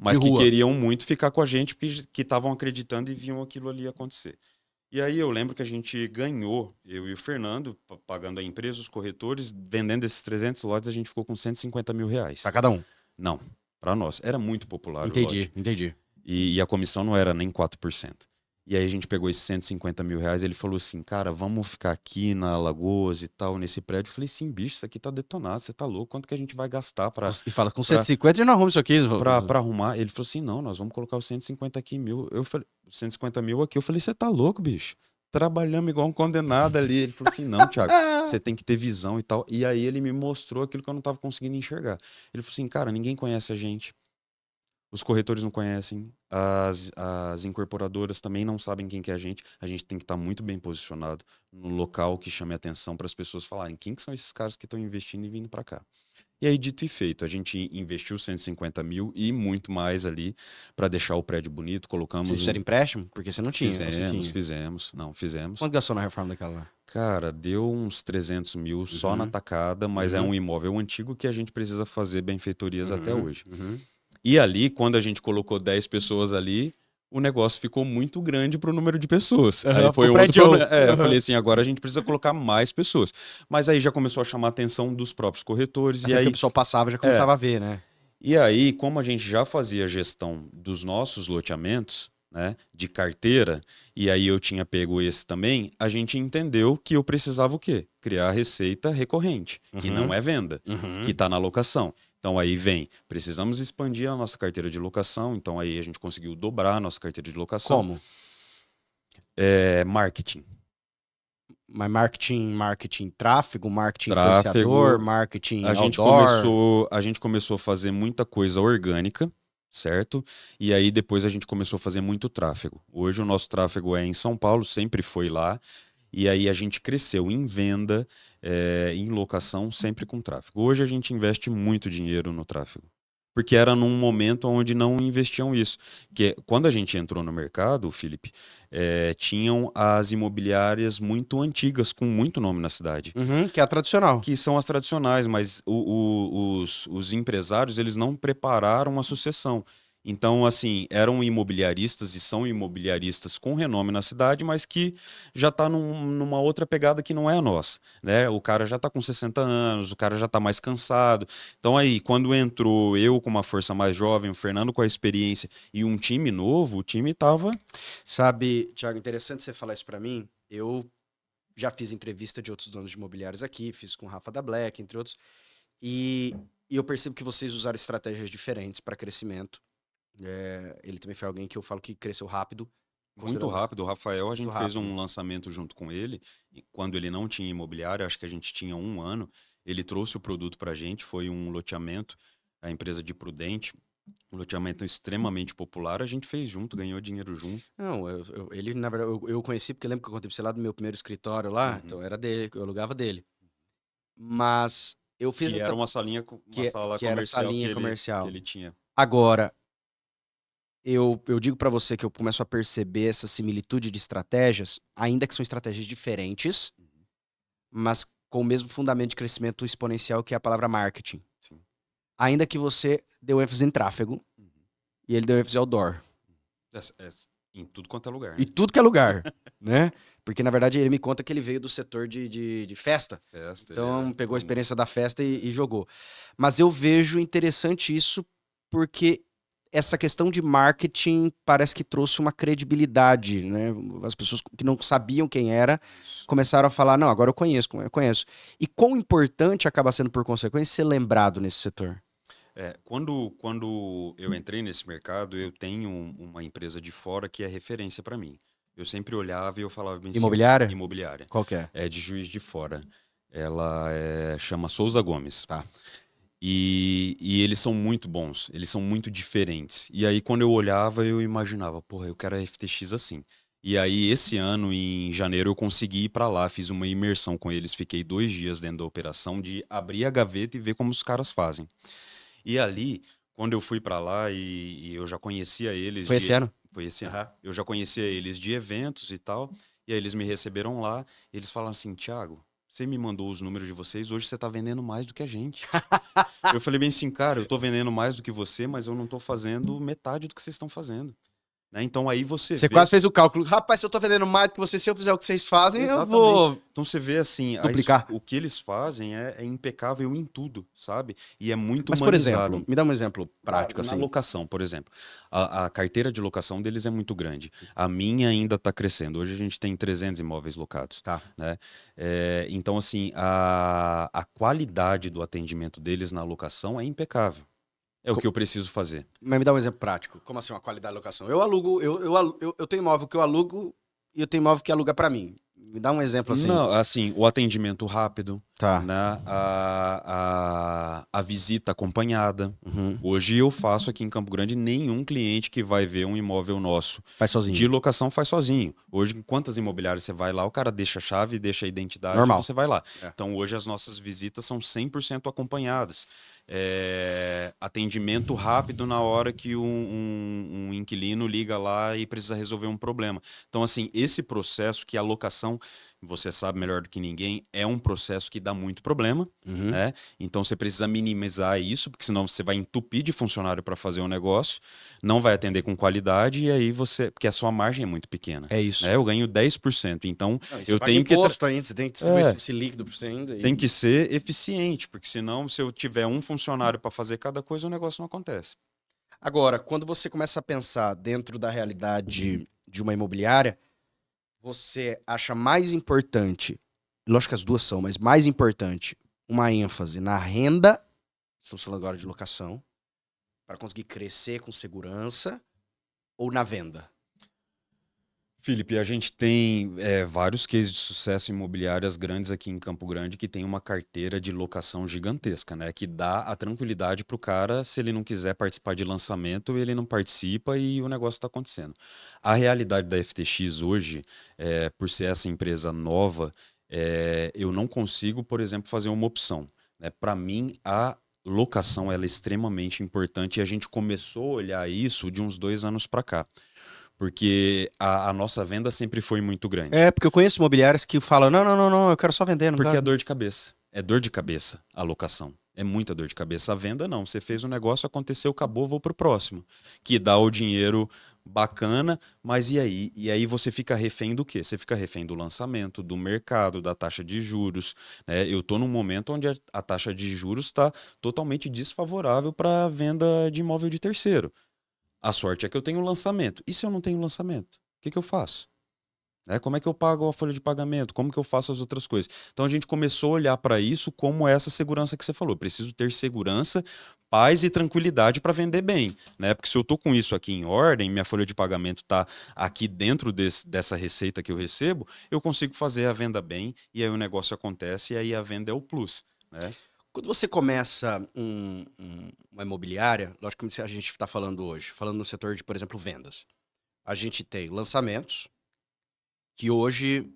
Mas De que rua. queriam muito ficar com a gente, porque que estavam acreditando e viam aquilo ali acontecer. E aí eu lembro que a gente ganhou, eu e o Fernando, pagando a empresa, os corretores, vendendo esses 300 lotes, a gente ficou com 150 mil reais. Pra cada um. Não, para nós. Era muito popular o lote. Entendi. E a comissão não era nem 4%. E aí a gente pegou esses 150 mil reais, ele falou assim, cara, vamos ficar aqui na Alagoas e tal, nesse prédio. Eu falei, sim, bicho, isso aqui tá detonado, você tá louco, quanto que a gente vai gastar pra... E fala, com 150 já não arruma isso aqui. Pra arrumar? Ele falou assim, não, nós vamos colocar os 150 aqui mil. Eu falei, 150 mil aqui. Eu falei, você tá louco, bicho? Trabalhamos igual um condenado ali. Ele falou assim, não, Thiago, você tem que ter visão e tal. E aí ele me mostrou aquilo que eu não tava conseguindo enxergar. Ele falou assim, cara, ninguém conhece a gente. Os corretores não conhecem, as incorporadoras também não sabem quem que é a gente tem que estar muito bem posicionado no local que chame a atenção para as pessoas falarem quem que são esses caras que estão investindo e vindo para cá. E aí, dito e feito, a gente investiu 150 mil e muito mais ali para deixar o prédio bonito, colocamos... Vocês fizeram empréstimo? Porque você não tinha. Fizemos. Quanto gastou na reforma daquela lá? Cara, deu uns 300 mil só na tacada, mas é um imóvel antigo que a gente precisa fazer benfeitorias até hoje. E ali, quando a gente colocou 10 pessoas ali, o negócio ficou muito grande para o número de pessoas. Aí foi um outro problema. Eu falei assim, agora a gente precisa colocar mais pessoas. Mas aí já começou a chamar a atenção dos próprios corretores. Até e aí que o pessoal passava e já começava a ver, né? E aí, como a gente já fazia a gestão dos nossos loteamentos, né, de carteira, e aí eu tinha pego esse também, a gente entendeu que eu precisava o quê? Criar receita recorrente, que não é venda, que está na locação. Então aí precisamos expandir a nossa carteira de locação, então aí a gente conseguiu dobrar a nossa carteira de locação. Como? Marketing. Mas marketing tráfego, marketing influenciador, marketing outdoor. A gente começou a fazer muita coisa orgânica, certo? E aí depois a gente começou a fazer muito tráfego. Hoje o nosso tráfego é em São Paulo, sempre foi lá. E aí a gente cresceu em venda, em locação, sempre com tráfego. Hoje a gente investe muito dinheiro no tráfego. Porque era num momento onde não investiam isso. Que quando a gente entrou no mercado, Felipe, tinham as imobiliárias muito antigas, com muito nome na cidade. Que é a tradicional. Que são as tradicionais, mas os empresários, eles não prepararam a sucessão. Então, assim, eram imobiliaristas e são imobiliaristas com renome na cidade, mas que já está numa outra pegada que não é a nossa, né? O cara já está com 60 anos, o cara já está mais cansado. Então aí, quando entrou eu com uma força mais jovem, o Fernando com a experiência e um time novo, o time tava... Sabe, Thiago, interessante você falar isso para mim. Eu já fiz entrevista de outros donos de imobiliários aqui, fiz com o Rafa da Black, entre outros, e eu percebo que vocês usaram estratégias diferentes para crescimento. Ele também foi alguém que eu falo que cresceu rápido. Muito rápido. O Rafael, a gente fez um lançamento junto com ele. E quando ele não tinha imobiliário, acho que a gente tinha 1 ano. Ele trouxe o produto pra gente, foi um loteamento, a empresa de Prudente. Um loteamento extremamente popular, a gente fez junto, ganhou dinheiro junto. Não, ele, na verdade, eu conheci porque eu lembro que eu contei pra você lá do meu primeiro escritório lá, então era dele, eu alugava dele. Mas eu fiz... Que era uma salinha, sala comercial que ele tinha. Agora, eu digo pra você que eu começo a perceber essa similitude de estratégias, ainda que são estratégias diferentes, mas com o mesmo fundamento de crescimento exponencial que é a palavra marketing. Sim. Ainda que você deu ênfase em tráfego e ele deu ênfase ao outdoor. Em tudo quanto é lugar. Né? E tudo que é lugar, né? Porque, na verdade, ele me conta que ele veio do setor de festa. Então, pegou a experiência da festa e jogou. Mas eu vejo interessante isso porque essa questão de marketing parece que trouxe uma credibilidade, né? As pessoas que não sabiam quem era começaram a falar, não, agora eu conheço. E quão importante acaba sendo, por consequência, ser lembrado nesse setor? Quando eu entrei nesse mercado, eu tenho uma empresa de fora que é referência para mim. Eu sempre olhava e eu falava... Imobiliária? Imobiliária. Qual que é? É de Juiz de Fora. Ela chama Souza Gomes. Tá. E eles são muito bons, eles são muito diferentes. E aí, quando eu olhava, eu imaginava, porra, eu quero a FTX assim. E aí, esse ano, em janeiro, eu consegui ir pra lá, fiz uma imersão com eles, fiquei 2 dias dentro da operação de abrir a gaveta e ver como os caras fazem. E ali, quando eu fui pra lá e eu já conhecia eles Foi esse de. ano? Foi esse ano. Aham. Eu já conhecia eles de eventos e tal. E aí eles me receberam lá. E eles falaram assim: Thiago, você me mandou os números de vocês, hoje você tá vendendo mais do que a gente. Eu falei bem assim, cara, eu tô vendendo mais do que você, mas eu não tô fazendo metade do que vocês estão fazendo. Né? Então aí você Você vê. quase fez o cálculo. Rapaz, se eu tô vendendo mais do que você, se eu fizer o que vocês fazem, eu Exatamente. vou Então você vê assim, duplicar. o que eles fazem é impecável em tudo, sabe? E é muito Mas, por exemplo, humanizado. me dá um exemplo Claro, prático, na assim. locação, por exemplo. A carteira de locação deles é muito grande. A minha ainda está crescendo. Hoje a gente tem 300 imóveis locados. Tá. Né? Então, assim, a qualidade do atendimento deles na locação é impecável. É o que eu preciso fazer. Mas me dá um exemplo prático. Como assim uma qualidade de locação? Eu alugo, eu tenho imóvel que eu alugo e eu tenho imóvel que aluga pra mim. Me dá um exemplo assim. Não, assim, o atendimento rápido, Tá. né? A visita acompanhada. Uhum. Hoje eu faço aqui em Campo Grande nenhum cliente que vai ver um imóvel nosso Faz de sozinho. locação faz sozinho. Hoje, em quantas imobiliárias você vai lá, o cara deixa a chave, deixa a identidade e Normal. você vai lá. É. Então hoje as nossas visitas são 100% acompanhadas. Atendimento rápido na hora que um inquilino liga lá e precisa resolver um problema. Então, assim, esse processo que a locação, você sabe melhor do que ninguém, é um processo que dá muito problema, Uhum. né? Então você precisa minimizar isso, porque senão você vai entupir de funcionário para fazer um negócio, não vai atender com qualidade e aí você, porque a sua margem é muito pequena, É isso. né? Eu ganho 10%, então Não, e você eu paga tenho que imposto ainda, você tem que distribuir é, esse líquido pra você ainda. tem que ser eficiente, porque senão se eu tiver um funcionário para fazer cada coisa, o negócio não acontece. Agora, quando você começa a pensar dentro da realidade de uma imobiliária, você acha mais importante, lógico que as duas são, mas mais importante, uma ênfase na renda, estamos falando agora de locação, para conseguir crescer com segurança, ou na venda? Felipe, a gente tem vários cases de sucesso imobiliárias grandes aqui em Campo Grande que tem uma carteira de locação gigantesca, né? Que dá a tranquilidade para o cara, se ele não quiser participar de lançamento, ele não participa e o negócio está acontecendo. A realidade da FTX hoje, por ser essa empresa nova, eu não consigo, por exemplo, fazer uma opção. Né? Para mim, a locação ela é extremamente importante e a gente começou a olhar isso de uns 2 anos para cá. Porque a nossa venda sempre foi muito grande. É, porque eu conheço imobiliárias que falam, não, eu quero só vender, não Porque é quero... dor de cabeça. É dor de cabeça a locação. É muita dor de cabeça. A venda não. Você fez um negócio, aconteceu, acabou, vou pro próximo. Que dá o dinheiro bacana, mas e aí? E aí você fica refém do quê? Você fica refém do lançamento, do mercado, da taxa de juros. Né? Eu estou num momento onde a taxa de juros está totalmente desfavorável para a venda de imóvel de terceiro. A sorte é que eu tenho lançamento. E se eu não tenho lançamento? O que eu faço? Né? Como é que eu pago a folha de pagamento? Como que eu faço as outras coisas? Então a gente começou a olhar para isso como essa segurança que você falou. Preciso ter segurança, paz e tranquilidade para vender bem. Né? Porque se eu estou com isso aqui em ordem, minha folha de pagamento está aqui dentro dessa receita que eu recebo, eu consigo fazer a venda bem e aí o negócio acontece e aí a venda é o plus. Né? Quando você começa uma imobiliária, lógico que a gente está falando hoje, falando no setor de, por exemplo, vendas. A gente tem lançamentos, que hoje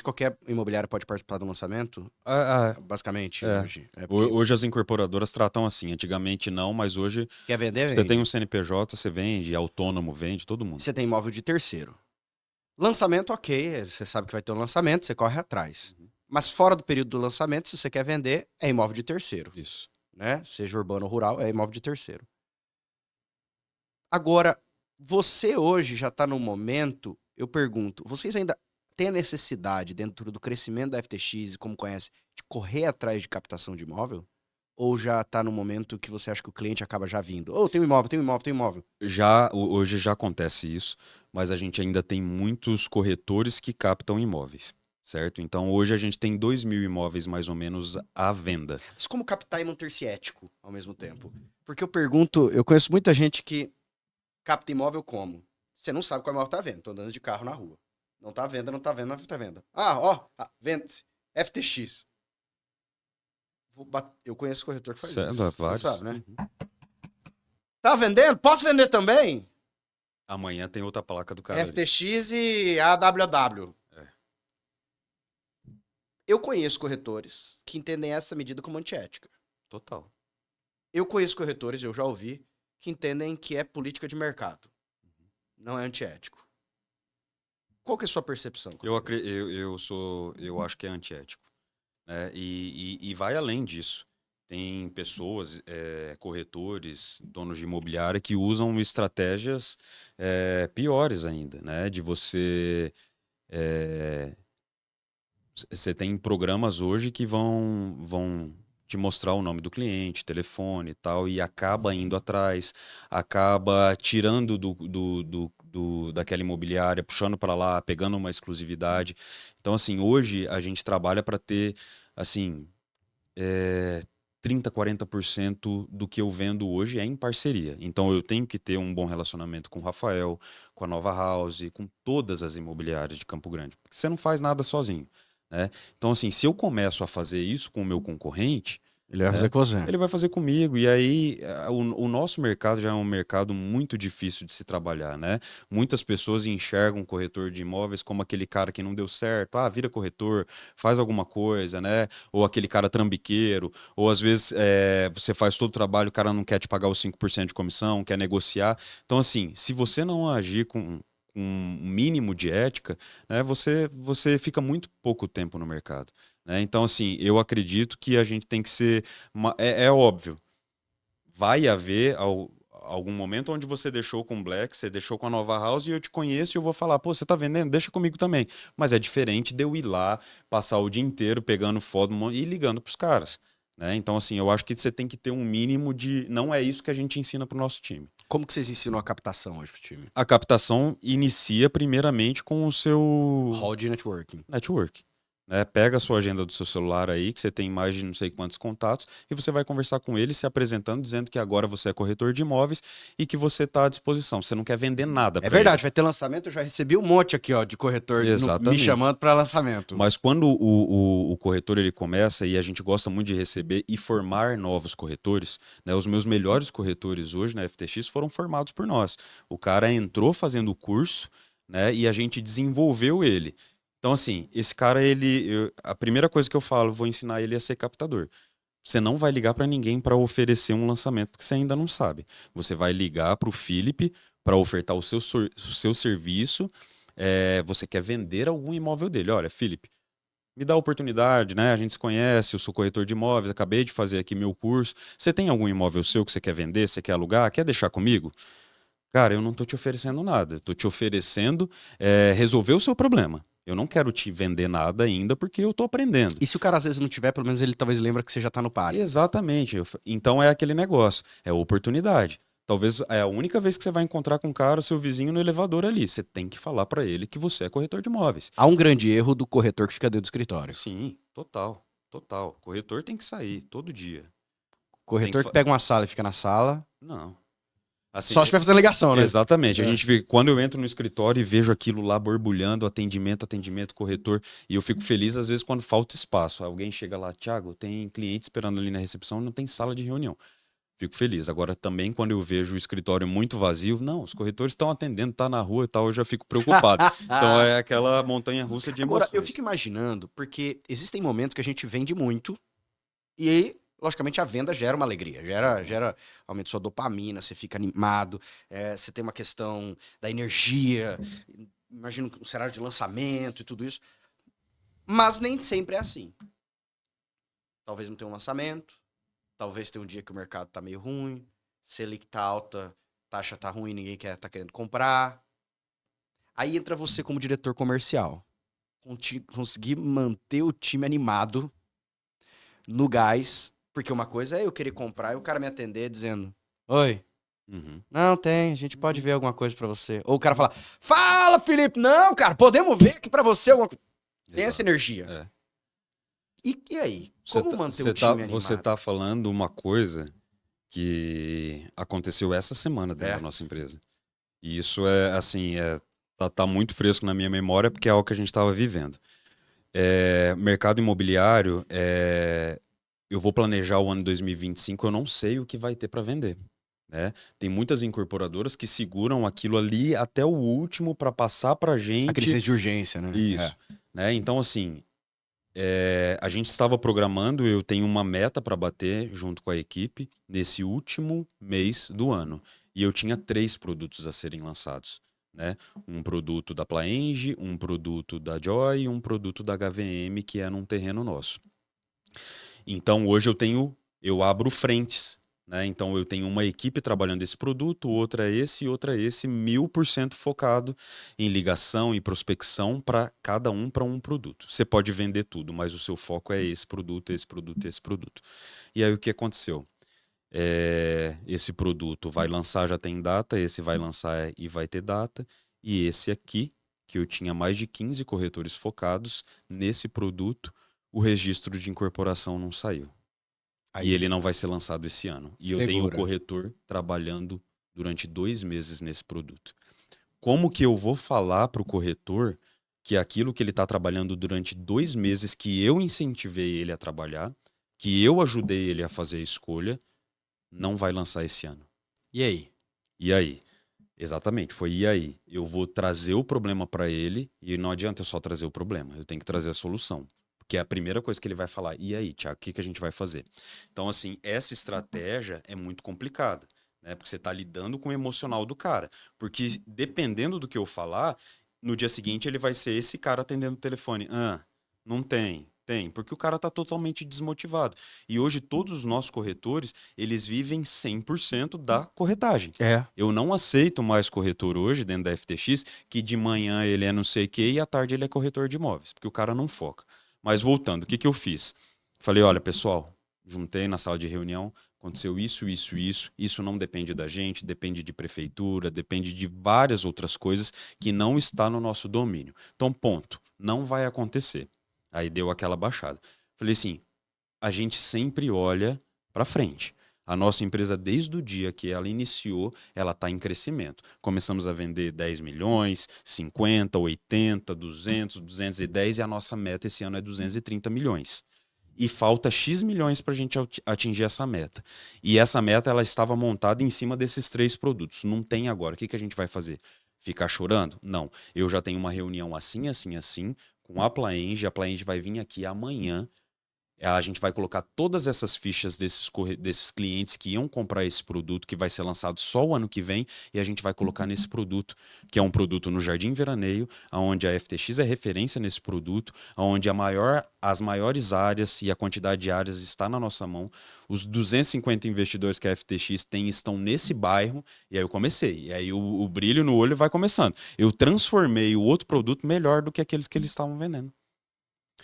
qualquer imobiliária pode participar do lançamento, basicamente, É. hoje. É porque Hoje as incorporadoras tratam assim. Antigamente não, mas hoje quer vender, você vende. tem um CNPJ, você vende, autônomo vende, todo mundo. Você tem imóvel de terceiro. Lançamento, ok, você sabe que vai ter um lançamento, você corre atrás. Mas fora do período do lançamento, se você quer vender, é imóvel de terceiro. Isso. Né? Seja urbano ou rural, é imóvel de terceiro. Agora, você hoje já está num momento, eu pergunto, vocês ainda têm a necessidade, dentro do crescimento da FTX, como conhece, de correr atrás de captação de imóvel? Ou já está no momento que você acha que o cliente acaba já vindo? Tem um imóvel, tem um imóvel, tem um imóvel. Hoje já acontece isso, mas a gente ainda tem muitos corretores que captam imóveis, certo? Então hoje a gente tem 2.000 imóveis mais ou menos à venda. Mas como captar e manter-se ético ao mesmo tempo? Porque eu pergunto, eu conheço muita gente que capta imóvel como? Você não sabe qual imóvel tá vendo, tô andando de carro na rua. Não tá à venda, não tá vendo, não tá venda. Vende-se. FTX. Eu conheço corretor que faz Certo, isso. Você vários. sabe, né? Tá vendendo? Posso vender também? Amanhã tem outra placa do cara ali. FTX e AWW. É. Eu conheço corretores que entendem essa medida como antiética. Total. Eu conheço corretores, eu já ouvi, que entendem que é política de mercado. Não é antiético. Qual que é a sua percepção? Eu acho que é antiético, né? E vai além disso. Tem pessoas, corretores, donos de imobiliária que usam estratégias piores ainda, né? De você você tem programas hoje que vão te mostrar o nome do cliente, telefone e tal, e acaba indo atrás, acaba tirando daquela imobiliária, puxando para lá, pegando uma exclusividade. Então, assim, hoje a gente trabalha para ter, assim, 30, 40% do que eu vendo hoje é em parceria. Então, eu tenho que ter um bom relacionamento com o Rafael, com a Nova House, com todas as imobiliárias de Campo Grande, porque você não faz nada sozinho, né? Então, assim, se eu começo a fazer isso com o meu concorrente, Ele vai fazer com você. ele vai fazer comigo. E aí, o nosso mercado já é um mercado muito difícil de se trabalhar, né? Muitas pessoas enxergam o corretor de imóveis como aquele cara que não deu certo. Ah, vira corretor, faz alguma coisa, né? Ou aquele cara trambiqueiro. Ou às vezes você faz todo o trabalho, o cara não quer te pagar os 5% de comissão, quer negociar. Então, assim, se você não agir com um mínimo de ética, né, você fica muito pouco tempo no mercado, né? Então, assim, eu acredito que a gente tem que ser. É óbvio, vai haver algum momento onde você deixou com o Black, você deixou com a Nova House e eu te conheço e eu vou falar, pô, você tá vendendo? Deixa comigo também. Mas é diferente de eu ir lá, passar o dia inteiro pegando foto e ligando pros caras, né? Então, assim, eu acho que você tem que ter um mínimo de. Não é isso que a gente ensina pro nosso time. Como que vocês ensinam a captação hoje pro time? A captação inicia primeiramente com o seu Hall de networking. network, né? Pega a sua agenda do seu celular aí, que você tem mais de não sei quantos contatos, e você vai conversar com ele, se apresentando, dizendo que agora você é corretor de imóveis e que você está à disposição. Você não quer vender nada É para ele. verdade, vai ter lançamento, eu já recebi um monte aqui, ó, de corretor me Exatamente. chamando para lançamento. Mas quando o corretor ele começa, e a gente gosta muito de receber e formar novos corretores, né? Os meus melhores corretores hoje na FTX foram formados por nós. O cara entrou fazendo o curso, né? E a gente desenvolveu ele. Então, assim, esse cara, a primeira coisa que eu falo, vou ensinar ele a ser captador. Você não vai ligar para ninguém para oferecer um lançamento, porque você ainda não sabe. Você vai ligar para o Felipe para ofertar o seu serviço. Você quer vender algum imóvel dele. Olha, Felipe, me dá a oportunidade, né? A gente se conhece, eu sou corretor de imóveis, acabei de fazer aqui meu curso. Você tem algum imóvel seu que você quer vender, você quer alugar, quer deixar comigo? Cara, eu não tô te oferecendo nada. Eu tô te oferecendo resolver o seu problema. Eu não quero te vender nada ainda porque eu tô aprendendo. E se o cara às vezes não tiver, pelo menos ele talvez lembra que você já tá no páreo. Exatamente. Então é aquele negócio, é oportunidade. Talvez é a única vez que você vai encontrar com o cara, o seu vizinho no elevador ali. Você tem que falar para ele que você é corretor de imóveis. Há um grande erro do corretor que fica dentro do escritório. Sim, total, total. Corretor tem que sair todo dia. Corretor que pega uma sala e fica na sala. Não. Assim, Só se estiver fazendo ligação, né? Exatamente. A gente vê, quando eu entro no escritório e vejo aquilo lá borbulhando, atendimento, corretor, e eu fico feliz às vezes quando falta espaço. Alguém chega lá, Thiago, tem cliente esperando ali na recepção, não tem sala de reunião. Fico feliz. Agora também quando eu vejo o escritório muito vazio, não, os corretores estão atendendo, tá na rua e tal, eu já fico preocupado. Então é aquela montanha-russa de emoções. Agora, eu fico imaginando, porque existem momentos que a gente vende muito e logicamente a venda gera uma alegria, gera aumenta sua dopamina, você fica animado, você tem uma questão da energia, imagino um cenário de lançamento e tudo isso. Mas nem sempre é assim. Talvez não tenha um lançamento, talvez tenha um dia que o mercado tá meio ruim, Selic tá alta, taxa tá ruim, ninguém tá querendo comprar. Aí entra você como diretor comercial. Conseguir manter o time animado no gás. Porque uma coisa é eu querer comprar e o cara me atender dizendo: Oi, não tem, a gente pode ver alguma coisa pra você. Ou o cara fala: Fala, Felipe! Não, cara, podemos ver aqui pra você alguma coisa. Tem essa energia. E aí? Como manter o time animado? Você tá falando uma coisa que aconteceu essa semana dentro da nossa empresa. E isso é, assim, tá muito fresco na minha memória porque é algo que a gente estava vivendo. Mercado imobiliário, eu vou planejar o ano 2025, eu não sei o que vai ter para vender. Né? Tem muitas incorporadoras que seguram aquilo ali até o último para passar para a Aquele gente. senso de urgência, né? Isso. Né? Então, assim, a gente estava programando, eu tenho uma meta para bater junto com a equipe nesse último mês do ano. E eu tinha 3 produtos a serem lançados. Né? Um produto da Plaenge, um produto da Joy e um produto da HVM, que é num terreno nosso. Então, hoje eu abro frentes. Né? Então, eu tenho uma equipe trabalhando esse produto, outra esse e outra esse, 1000% focado em ligação e prospecção para cada um para um produto. Você pode vender tudo, mas o seu foco é esse produto, esse produto, esse produto. E aí, o que aconteceu? Esse produto vai lançar, já tem data, esse vai lançar e vai ter data, e esse aqui, que eu tinha mais de 15 corretores focados nesse produto, o registro de incorporação não saiu. Aí, E ele não vai ser lançado esse ano. E eu tenho o segura. corretor trabalhando durante 2 meses nesse produto. Como que eu vou falar para o corretor que aquilo que ele está trabalhando durante 2 meses, que eu incentivei ele a trabalhar, que eu ajudei ele a fazer a escolha, não vai lançar esse ano? E aí? E aí? Exatamente, foi e aí? Eu vou trazer o problema para ele e não adianta eu só trazer o problema, eu tenho que trazer a solução. Porque é a primeira coisa que ele vai falar. E aí, Thiago, o que a gente vai fazer? Então, assim, essa estratégia é muito complicada, né? Porque você está lidando com o emocional do cara. Porque dependendo do que eu falar, no dia seguinte ele vai ser esse cara atendendo o telefone. Não tem. Tem, porque o cara está totalmente desmotivado. E hoje todos os nossos corretores, eles vivem 100% da corretagem. É. Eu não aceito mais corretor hoje dentro da FTX que de manhã ele é não sei o quê e à tarde ele é corretor de imóveis, porque o cara não foca. Mas voltando, o que eu fiz? Falei, olha, pessoal, juntei na sala de reunião, aconteceu isso, isso, isso. Isso não depende da gente, depende de prefeitura, depende de várias outras coisas que não está no nosso domínio. Então, ponto. Não vai acontecer. Aí deu aquela baixada. Falei assim, a gente sempre olha para frente. A nossa empresa, desde o dia que ela iniciou, ela está em crescimento. Começamos a vender 10 milhões, 50, 80, 200, 210 e a nossa meta esse ano é 230 milhões. E falta X milhões para a gente atingir essa meta. E essa meta ela estava montada em cima desses 3 produtos. Não tem agora. O que a gente vai fazer? Ficar chorando? Não. Eu já tenho uma reunião assim, assim, assim, com a Plaenge. A Plaenge vai vir aqui amanhã. A gente vai colocar todas essas fichas desses clientes que iam comprar esse produto, que vai ser lançado só o ano que vem, e a gente vai colocar nesse produto, que é um produto no Jardim Veraneio, onde a FTX é referência nesse produto, onde as maiores áreas e a quantidade de áreas está na nossa mão. Os 250 investidores que a FTX tem estão nesse bairro, e aí eu comecei. E aí o brilho no olho vai começando. Eu transformei o outro produto melhor do que aqueles que eles estavam vendendo.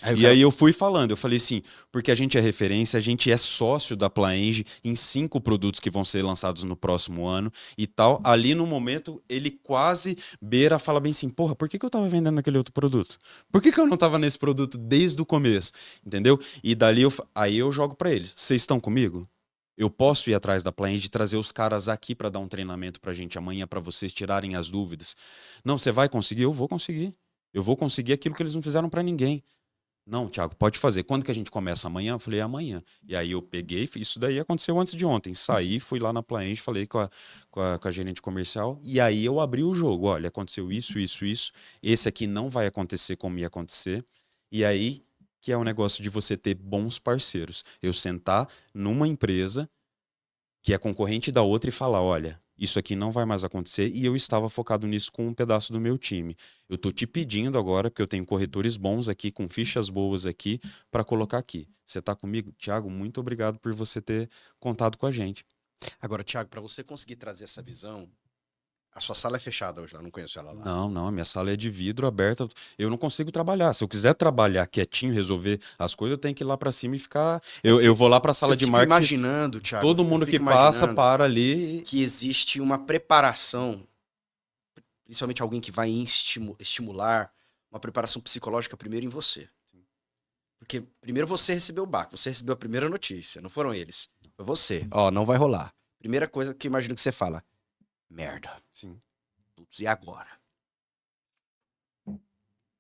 Aí eu fui falando, eu falei assim, porque a gente é referência, a gente é sócio da Plaenge em 5 produtos que vão ser lançados no próximo ano e tal. Ali no momento, ele quase beira, fala bem assim, porra, por que eu tava vendendo aquele outro produto? Por que eu não tava nesse produto desde o começo? Entendeu? E dali aí eu jogo para eles, vocês estão comigo? Eu posso ir atrás da Plaenge e trazer os caras aqui para dar um treinamento pra gente amanhã, para vocês tirarem as dúvidas. Não, você vai conseguir? Eu vou conseguir. Eu vou conseguir aquilo que eles não fizeram para ninguém. Não, Thiago, pode fazer. Quando que a gente começa amanhã? Eu falei, amanhã. E aí eu peguei, isso daí aconteceu antes de ontem. Saí, fui lá na Plaenge, falei com a gerente comercial, e aí eu abri o jogo. Olha, aconteceu isso, isso, isso. Esse aqui não vai acontecer como ia acontecer. E aí que é o negócio de você ter bons parceiros. Eu sentar numa empresa que é concorrente da outra e falar, olha, isso aqui não vai mais acontecer e eu estava focado nisso com um pedaço do meu time. Eu tô te pedindo agora, porque eu tenho corretores bons aqui, com fichas boas aqui, para colocar aqui. Você tá comigo? Thiago, muito obrigado por você ter contado com a gente. Agora, Thiago, para você conseguir trazer essa visão, a sua sala é fechada hoje, eu não conheço ela lá. Não, a minha sala é de vidro aberta. Eu não consigo trabalhar. Se eu quiser trabalhar quietinho, resolver as coisas, eu tenho que ir lá para cima e ficar. Eu vou lá para a sala de marketing. Imaginando, Thiago. Todo mundo que passa para ali. Que existe uma preparação, principalmente alguém que vai estimular, uma preparação psicológica primeiro em você. Porque primeiro você recebeu o baque, você recebeu a primeira notícia, não foram eles. Foi você. Ó, não vai rolar. Primeira coisa que eu imagino que você fala, merda. Sim. Putz, e agora?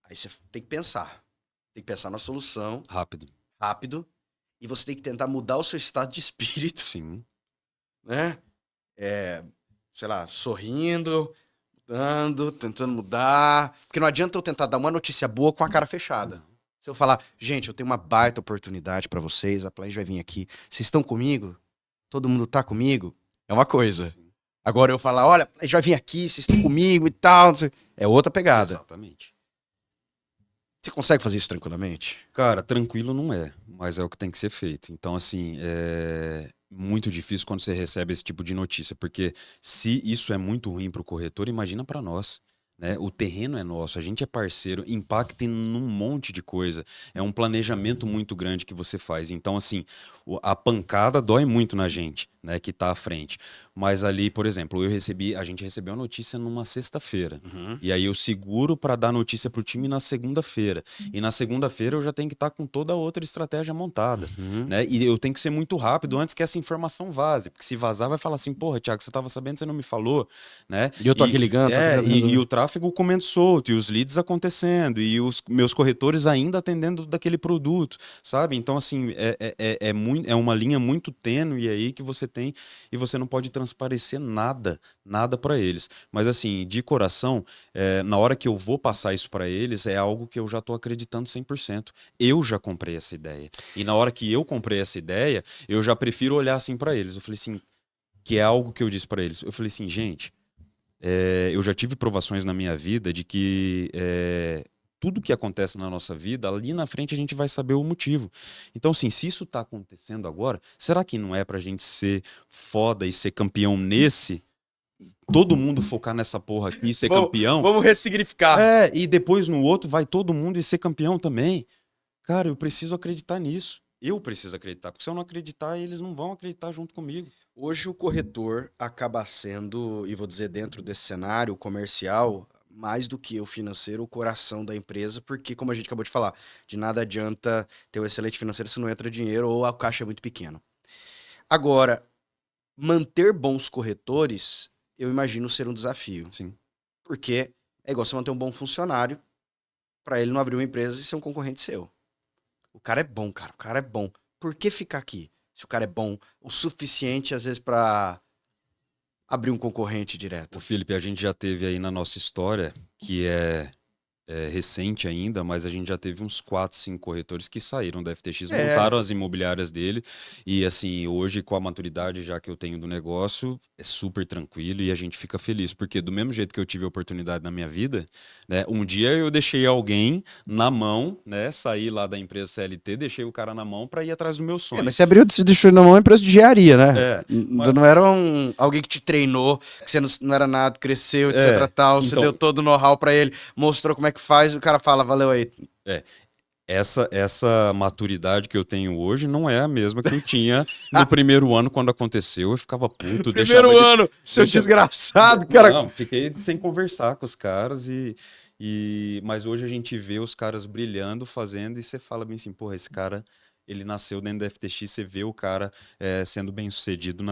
Aí você tem que pensar. Tem que pensar na solução. Rápido. e você tem que tentar mudar o seu estado de espírito, Sim. né? Sei lá, sorrindo, mudando, tentando mudar. Porque não adianta eu tentar dar uma notícia boa com a cara fechada. Se eu falar, gente, eu tenho uma baita oportunidade pra vocês, a Plenge vai vir aqui. Vocês estão comigo? Todo mundo tá comigo? É uma coisa. Sim. Agora eu falar, olha, a gente vai vir aqui, vocês estão comigo e tal. É outra pegada. Exatamente. Você consegue fazer isso tranquilamente? Cara, tranquilo não é, mas é o que tem que ser feito. Então, assim, é muito difícil quando você recebe esse tipo de notícia, porque se isso é muito ruim para o corretor, imagina para nós. Né? O terreno é nosso, a gente é parceiro, impacta em um monte de coisa. É um planejamento muito grande que você faz. Então, assim, a pancada dói muito na gente, né, que está à frente. Mas ali, por exemplo, a gente recebeu a notícia numa sexta-feira. E aí eu seguro para dar notícia pro time na segunda-feira. E na segunda-feira eu já tenho que estar com toda outra estratégia montada, né? E eu tenho que ser muito rápido antes que essa informação vaze, porque se vazar vai falar assim, porra, Thiago, você estava sabendo, você não me falou, né? E eu tô aqui ligando, tô aqui E o tráfego comendo solto, e os leads acontecendo, e os meus corretores ainda atendendo daquele produto, sabe? Então, assim, é uma linha muito tênue aí que você tem, e você não pode transparecer nada para eles. Mas, assim, de coração, na hora que eu vou passar isso para eles, é algo que eu já estou acreditando 100%. Eu já comprei essa ideia. E na hora que eu comprei essa ideia, eu já prefiro olhar assim para eles. Eu falei assim, que é algo que eu disse para eles. Eu falei assim, gente, eu já tive provações na minha vida de que tudo que acontece na nossa vida, ali na frente a gente vai saber o motivo. Então, assim, se isso está acontecendo agora, será que não é para a gente ser foda e ser campeão nesse? Todo mundo focar nessa porra aqui e ser campeão? Vamos ressignificar. E depois no outro vai todo mundo e ser campeão também. Cara, eu preciso acreditar nisso. Eu preciso acreditar, porque se eu não acreditar, eles não vão acreditar junto comigo. Hoje o corretor acaba sendo, e vou dizer dentro desse cenário comercial, mais do que o financeiro, o coração da empresa, porque como a gente acabou de falar, de nada adianta ter um excelente financeiro se não entra dinheiro ou a caixa é muito pequena. Agora, manter bons corretores, eu imagino ser um desafio, Sim. porque é igual você manter um bom funcionário para ele não abrir uma empresa e ser um concorrente seu. O cara é bom, cara, o cara é bom. Por que ficar aqui? Se o cara é bom o suficiente, às vezes, para abrir um concorrente direto. O Felipe, a gente já teve aí na nossa história, que é recente ainda, mas a gente já teve uns 4, 5 corretores que saíram da FTX, montaram as imobiliárias dele, e assim, hoje com a maturidade já que eu tenho do negócio, é super tranquilo e a gente fica feliz, porque do mesmo jeito que eu tive a oportunidade na minha vida, né, um dia eu deixei alguém na mão, né, saí lá da empresa CLT, deixei o cara na mão para ir atrás do meu sonho. Mas você abriu, se deixou na mão uma empresa de engenharia, né? Mas... Não era alguém que te treinou, que você não era nada, cresceu, etc, tal, você deu todo o know-how para ele, mostrou como é que faz, o cara fala, valeu aí. Essa maturidade que eu tenho hoje não é a mesma que eu tinha no primeiro ano quando aconteceu. Eu ficava puto. Primeiro ano, seu desgraçado, cara. Não, fiquei sem conversar com os caras mas hoje a gente vê os caras brilhando, fazendo, e você fala bem assim, porra, esse cara, ele nasceu dentro da FTX, você vê o cara sendo bem sucedido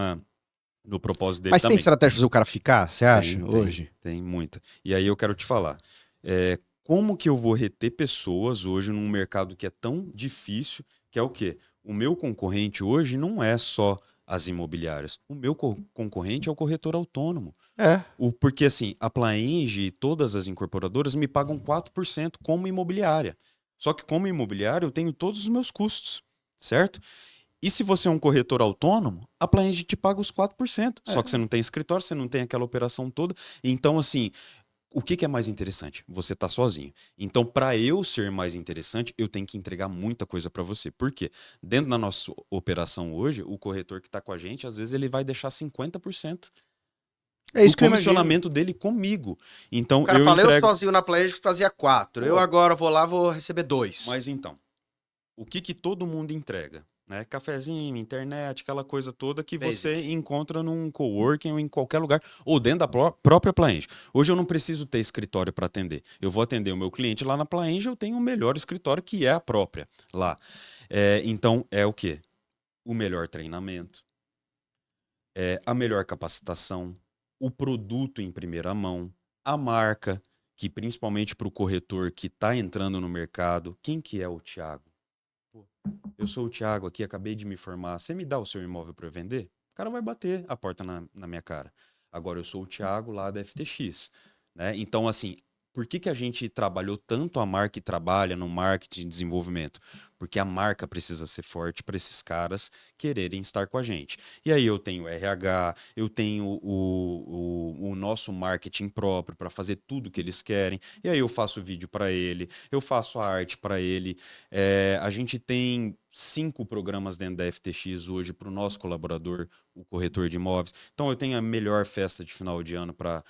no propósito dele Mas também. tem estratégia pra fazer o cara ficar, você acha, hoje? Tem muita. E aí eu quero te falar, como que eu vou reter pessoas hoje num mercado que é tão difícil, que é o quê? O meu concorrente hoje não é só as imobiliárias. O meu concorrente é o corretor autônomo. Porque assim, a Plaenge e todas as incorporadoras me pagam 4% como imobiliária. Só que como imobiliária eu tenho todos os meus custos, certo? E se você é um corretor autônomo, a Plaenge te paga os 4%. Só que você não tem escritório, você não tem aquela operação toda. Então, assim, o que é mais interessante? Você tá sozinho. Então, para eu ser mais interessante, eu tenho que entregar muita coisa para você. Por quê? Dentro da nossa operação hoje, o corretor que está com a gente, às vezes ele vai deixar 50% do comissionamento dele comigo. Então, o cara fala, eu sozinho na Plenge fazia 4. Eu agora vou lá, vou receber 2. Mas então, o que todo mundo entrega? Né? Cafezinho, internet, aquela coisa toda que você encontra num coworking ou em qualquer lugar, ou dentro da própria Plaenge. Hoje eu não preciso ter escritório para atender. Eu vou atender o meu cliente lá na Plaenge, eu tenho o melhor escritório, que é a própria lá. Então, é o quê? O melhor treinamento, a melhor capacitação, o produto em primeira mão, a marca, que principalmente para o corretor que está entrando no mercado, quem que é o Thiago? eu sou o Thiago aqui, acabei de me formar, você me dá o seu imóvel para eu vender? O cara vai bater a porta na minha cara. Agora, eu sou o Thiago lá da FTX, né? Então, assim, por que que a gente trabalhou tanto a marca e trabalha no marketing e desenvolvimento? Porque a marca precisa ser forte para esses caras quererem estar com a gente. E aí eu tenho RH, eu tenho o nosso marketing próprio para fazer tudo que eles querem. E aí eu faço vídeo para ele, eu faço a arte para ele. A gente tem 5 programas dentro da FTX hoje para o nosso colaborador, o corretor de imóveis. Então eu tenho a melhor festa de final de ano para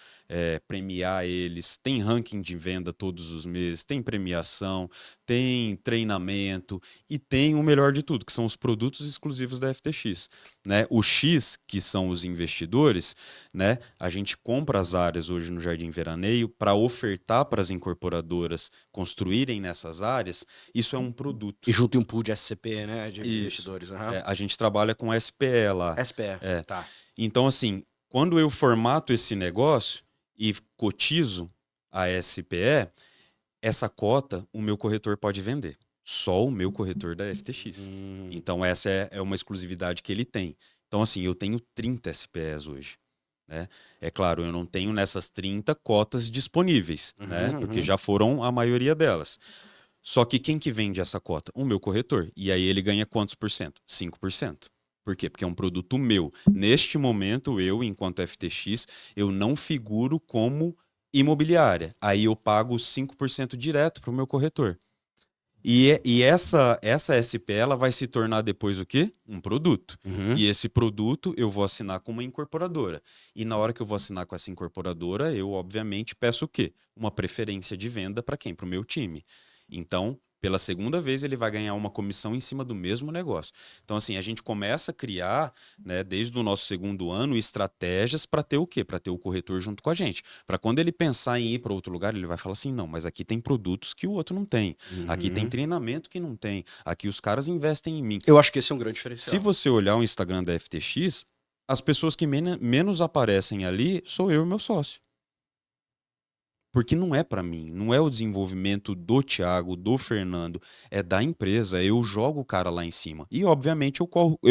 premiar eles. Tem ranking de venda todos os meses, tem premiação, tem treinamento e tem o melhor de tudo, que são os produtos exclusivos da FTX, né? O X, que são os investidores, né? A gente compra as áreas hoje no Jardim Veraneio para ofertar para as incorporadoras construírem nessas áreas. Isso é um produto. E junto em um pool de SCP, né? De Isso. investidores. Aham. A gente trabalha com SPE lá. SPE, tá. Então, assim, quando eu formato esse negócio e cotizo a SPE, essa cota o meu corretor pode vender. Só o meu corretor da FTX. Então, essa é uma exclusividade que ele tem. Então, assim, eu tenho 30 SPEs hoje. Né? É claro, eu não tenho nessas 30 cotas disponíveis, né? Porque já foram a maioria delas. Só que quem que vende essa cota? O meu corretor. E aí ele ganha quantos por cento? 5%. Por quê? Porque é um produto meu. Neste momento, eu, enquanto FTX, eu não figuro como imobiliária. Aí eu pago 5% direto para o meu corretor. E essa SP ela vai se tornar depois o quê? Um produto. E esse produto eu vou assinar com uma incorporadora. E na hora que eu vou assinar com essa incorporadora, eu obviamente peço o quê? Uma preferência de venda para quem? Para o meu time. Então, pela segunda vez, ele vai ganhar uma comissão em cima do mesmo negócio. Então, assim, a gente começa a criar, né, desde o nosso segundo ano, estratégias para ter o quê? Para ter o corretor junto com a gente. Para quando ele pensar em ir para outro lugar, ele vai falar assim: não, mas aqui tem produtos que o outro não tem. Aqui tem treinamento que não tem. Aqui os caras investem em mim. Eu acho que esse é um grande diferencial. Se você olhar o Instagram da FTX, as pessoas que menos aparecem ali sou eu e meu sócio. Porque não é para mim, não é o desenvolvimento do Thiago, do Fernando, é da empresa. Eu jogo o cara lá em cima. E, obviamente, eu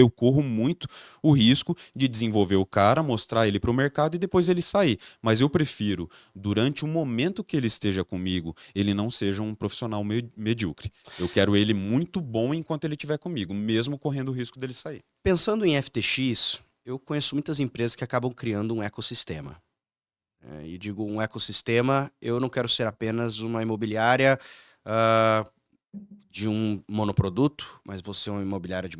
corro muito o risco de desenvolver o cara, mostrar ele para o mercado e depois ele sair. Mas eu prefiro, durante o momento que ele esteja comigo, ele não seja um profissional medíocre. Eu quero ele muito bom enquanto ele estiver comigo, mesmo correndo o risco dele sair. Pensando em FTX, eu conheço muitas empresas que acabam criando um ecossistema. E digo um ecossistema, eu não quero ser apenas uma imobiliária de um monoproduto, mas vou ser uma imobiliária de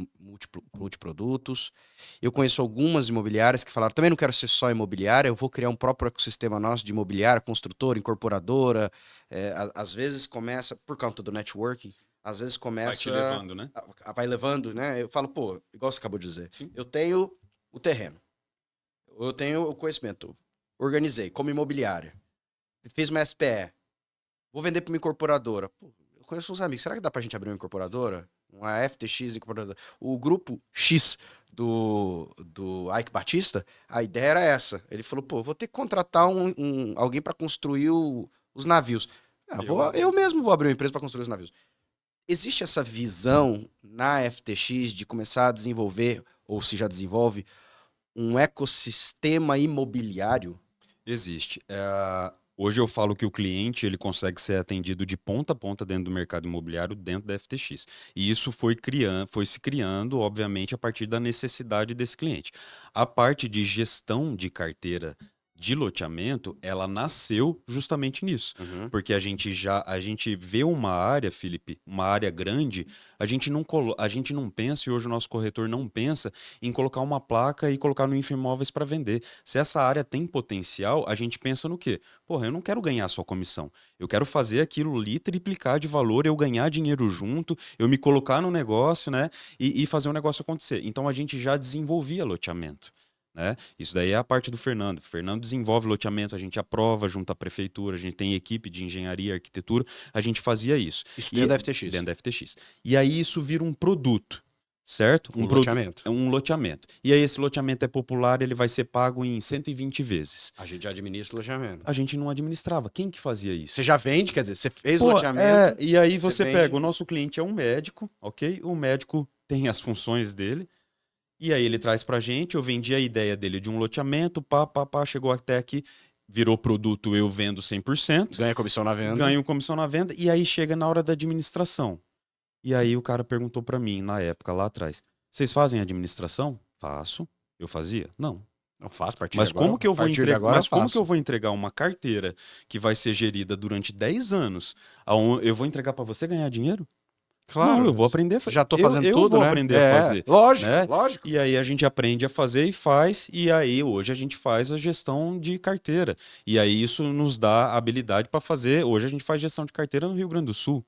multiprodutos. Eu conheço algumas imobiliárias que falaram, também não quero ser só imobiliária, eu vou criar um próprio ecossistema nosso de imobiliária, construtora, incorporadora. Às vezes começa, por conta do networking, às vezes começa... Vai te levando, né? Vai levando, né? Eu falo, pô, igual você acabou de dizer, Sim. eu tenho o terreno, eu tenho o conhecimento, organizei como imobiliária, fiz uma SPE, vou vender para uma incorporadora. Pô, eu conheço uns amigos, será que dá pra gente abrir uma incorporadora? Uma FTX incorporadora. O grupo X do Ike Batista, a ideia era essa. Ele falou, pô, vou ter que contratar alguém para construir os navios. Eu mesmo vou abrir uma empresa para construir os navios. Existe essa visão na FTX de começar a desenvolver, ou se já desenvolve, um ecossistema imobiliário? Existe. Hoje eu falo que o cliente ele consegue ser atendido de ponta a ponta dentro do mercado imobiliário, dentro da FTX. E isso foi se criando, obviamente, a partir da necessidade desse cliente. A parte de gestão de carteira de loteamento, ela nasceu justamente nisso. Porque a gente vê uma área, Felipe, uma área grande, a gente não pensa, e hoje o nosso corretor não pensa em colocar uma placa e colocar no Infimóveis para vender. Se essa área tem potencial, a gente pensa no quê? Porra, eu não quero ganhar só comissão. Eu quero fazer aquilo ali triplicar de valor, eu ganhar dinheiro junto, eu me colocar no negócio, né? E fazer o negócio acontecer. Então a gente já desenvolvia loteamento. Né? Isso daí é a parte do Fernando. O Fernando desenvolve loteamento, a gente aprova junto à prefeitura, a gente tem equipe de engenharia e arquitetura, a gente fazia isso. Isso dentro da FTX. Dentro da FTX. E aí isso vira um produto. certo? Loteamento. É um loteamento. E aí esse loteamento é popular, ele vai ser pago em 120 vezes. A gente administra o loteamento. A gente não administrava. Quem que fazia isso? Você já vende, quer dizer, você fez Pô, loteamento. e aí você você vende. pega, o nosso cliente é um médico, ok? O médico tem as funções dele. E aí ele traz pra gente, eu vendi a ideia dele de um loteamento, chegou até aqui, virou produto, eu vendo 100%. Ganha comissão na venda. Ganho comissão na venda, e aí chega na hora da administração. E aí o cara perguntou pra mim, na época, lá atrás, vocês fazem administração? Faço. Eu fazia? Não. Não faço, a partir Mas de agora. como que eu vou A partir de entregar, agora mas como faço. que eu vou entregar uma carteira que vai ser gerida durante 10 anos? Eu vou entregar pra você ganhar dinheiro? Claro. Não, eu vou aprender a fazer. Já tô fazendo eu tudo, vou né? aprender a fazer. Lógico, né? lógico. E aí a gente aprende a fazer e faz, e aí hoje a gente faz a gestão de carteira. E aí isso nos dá habilidade para fazer. Hoje a gente faz gestão de carteira no Rio Grande do Sul.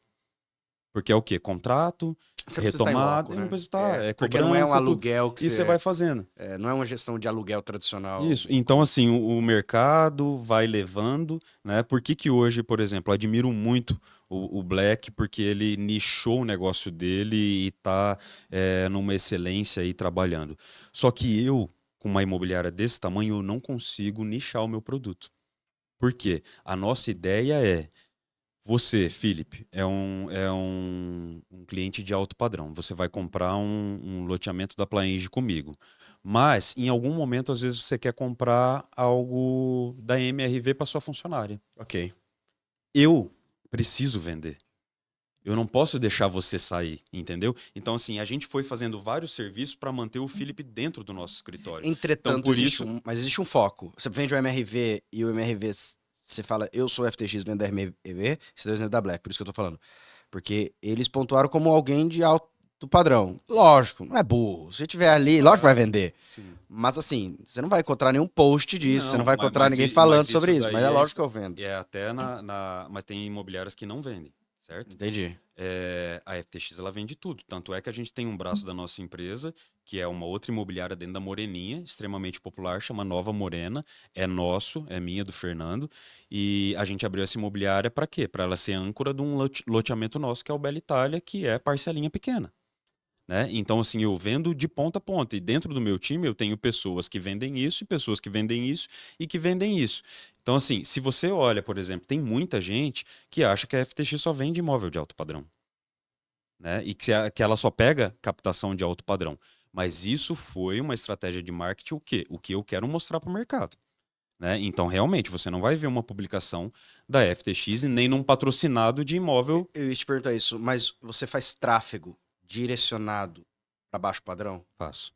Porque é o quê? Contrato, Você precisa estar em retomada, loco, né? não precisa estar, é porque não é um cobrança, tudo. aluguel que E você vai fazendo. não é uma gestão de aluguel tradicional. Isso. Então, assim, o mercado vai levando, né? Por que que hoje, por exemplo, eu admiro muito o Black, porque ele nichou o negócio dele e está numa excelência aí trabalhando. Só que eu, com uma imobiliária desse tamanho, eu não consigo nichar o meu produto. Por quê? A nossa ideia é você, Felipe, é um cliente de alto padrão. Você vai comprar um loteamento da Plaenge comigo. Mas, em algum momento, às vezes, você quer comprar algo da MRV para sua funcionária. Ok. Eu preciso vender. Eu não posso deixar você sair, entendeu? Então, assim, a gente foi fazendo vários serviços para manter o Felipe dentro do nosso escritório. Entretanto, Então, por existe isso- mas existe um foco. Você vende o MRV e o MRV, você fala, eu sou FTX, vendo MRV, você deu o exemplo da Black, por isso que eu tô falando. Porque eles pontuaram como alguém de alto padrão. Lógico, não é burro. Se tiver ali, lógico que vai vender. Sim. Mas assim, você não vai encontrar nenhum post disso, você não vai mas- encontrar mas ninguém i- falando mas sobre isso isso. daí Mas é é lógico que eu vendo. É até mas tem imobiliárias que não vendem, certo? Entendi. A FTX ela vende tudo. Tanto é que a gente tem um braço da nossa empresa, que é uma outra imobiliária dentro da Moreninha, extremamente popular, chama Nova Morena. É nosso, é minha, do Fernando. E a gente abriu essa imobiliária para quê? Para ela ser âncora de um loteamento nosso, que é o Bela Itália, que é parcelinha pequena. Né? Então, assim, eu vendo de ponta a ponta. E dentro do meu time eu tenho pessoas que vendem isso, e pessoas que vendem isso e que vendem isso. Então, assim, se você olha, por exemplo, tem muita gente que acha que a FTX só vende imóvel de alto padrão. Né? E que ela só pega captação de alto padrão. Mas isso foi uma estratégia de marketing o quê? O que eu quero mostrar para o mercado. Né? Então, realmente, você não vai ver uma publicação da FTX e nem num patrocinado de imóvel. Eu ia te perguntar isso, mas você faz tráfego direcionado para baixo padrão? Faço.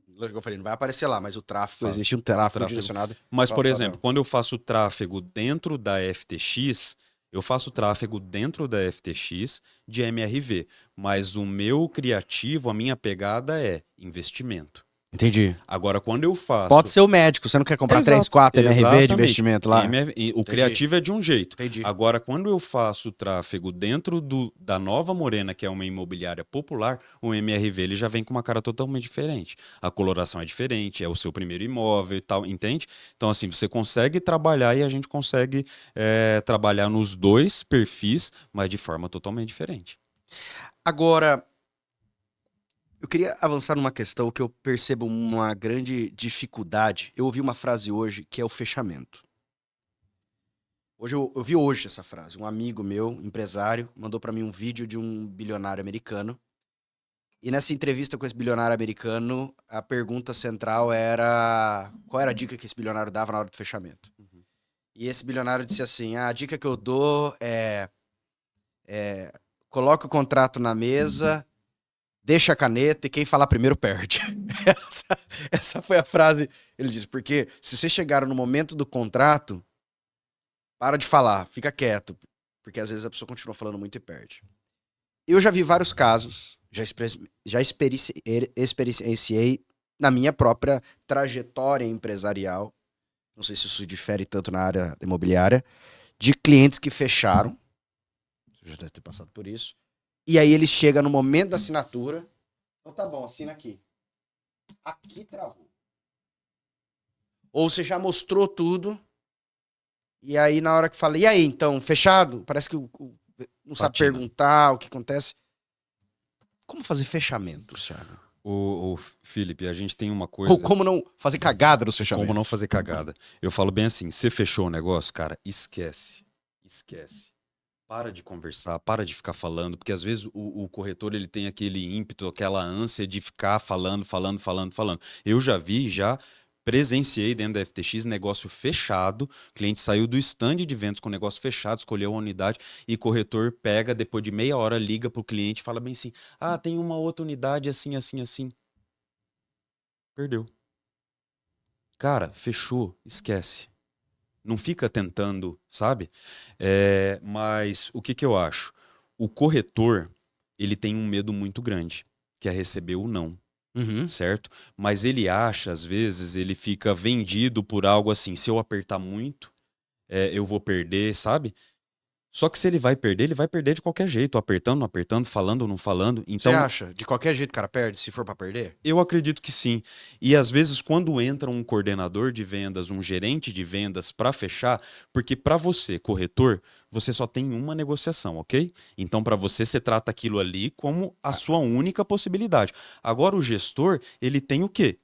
Lógico que eu falei, não vai aparecer lá, mas o tráfego, Faço. existe um tráfego Tráfego. direcionado. Mas, pra por alto exemplo, padrão. quando eu faço tráfego dentro da FTX, eu faço tráfego dentro da FTX de MRV. Mas o meu criativo, a minha pegada é investimento. Entendi. Agora, quando eu faço. Pode ser o médico, você não quer comprar 3, 4 MRV de Exatamente. investimento lá? O criativo é de um jeito. Entendi. Agora, quando eu faço tráfego dentro da Nova Morena, que é uma imobiliária popular, o MRV ele já vem com uma cara totalmente diferente. A coloração é diferente, é o seu primeiro imóvel e tal, entende? Então, assim, você consegue trabalhar e a gente consegue trabalhar nos dois perfis, mas de forma totalmente diferente. Agora, eu queria avançar numa questão que eu percebo uma grande dificuldade. Eu ouvi uma frase hoje que é o fechamento. Eu vi hoje essa frase. Um amigo meu, empresário, mandou para mim um vídeo de um bilionário americano. E nessa entrevista com esse bilionário americano, a pergunta central era qual era a dica que esse bilionário dava na hora do fechamento. Uhum. E esse bilionário disse assim, a dica que eu dou é coloca o contrato na mesa, deixa a caneta e quem falar primeiro perde. Essa foi a frase. Ele disse, porque se você chegar no momento do contrato, para de falar, fica quieto. Porque às vezes a pessoa continua falando muito e perde. Eu já vi vários casos, já experienciei na minha própria trajetória empresarial, não sei se isso difere tanto na área imobiliária, de clientes que fecharam, você já deve ter passado por isso, e aí ele chega no momento da assinatura, então tá bom, assina aqui. Aqui travou. Ou você já mostrou tudo, e aí na hora que fala, e aí então, fechado? Parece que não sabe Patina. perguntar o que acontece. Como fazer fechamentos, Thiago? O Felipe, a gente tem uma coisa... Ou como não fazer cagada nos fechamentos? Como não fazer cagada. Eu falo bem assim, você fechou o negócio, cara, esquece. Esquece. Para de conversar, para de ficar falando, porque às vezes o corretor ele tem aquele ímpeto, aquela ânsia de ficar falando. Eu já presenciei dentro da FTX negócio fechado, o cliente saiu do stand de vendas com o negócio fechado, escolheu a unidade e corretor pega, depois de meia hora, liga pro cliente e fala bem assim, tem uma outra unidade assim, assim, assim. Perdeu. Cara, fechou, esquece. Não fica tentando, sabe? Mas o que que eu acho? O corretor, ele tem um medo muito grande, que é receber o não, Uhum. certo? Mas ele acha, às vezes, ele fica vendido por algo assim, se eu apertar muito, eu vou perder, sabe? Só que se ele vai perder de qualquer jeito, apertando, não apertando, falando ou não falando. Você Então, acha? De qualquer jeito o cara perde, se for pra perder? eu acredito que sim. E às vezes, quando entra um coordenador de vendas, um gerente de vendas para fechar, porque para você, corretor, você só tem uma negociação, ok? Então, para você, você trata aquilo ali como a sua única possibilidade. Agora, o gestor, ele tem o quê?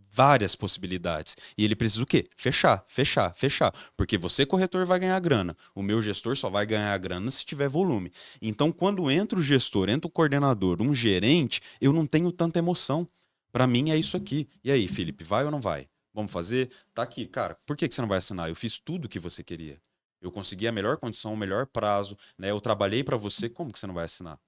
Várias possibilidades. E ele precisa o quê? Fechar, fechar, fechar. Porque você, corretor, vai ganhar grana. O meu gestor só vai ganhar grana se tiver volume. Então, quando entra o gestor, entra o coordenador, um gerente, eu não tenho tanta emoção. Para mim é isso aqui. E aí, Felipe, vai ou não vai? Vamos fazer? Tá aqui. Cara, por que você não vai assinar? Eu fiz tudo o que você queria. Eu consegui a melhor condição, o melhor prazo, né? Eu trabalhei para você. Como que você não vai assinar?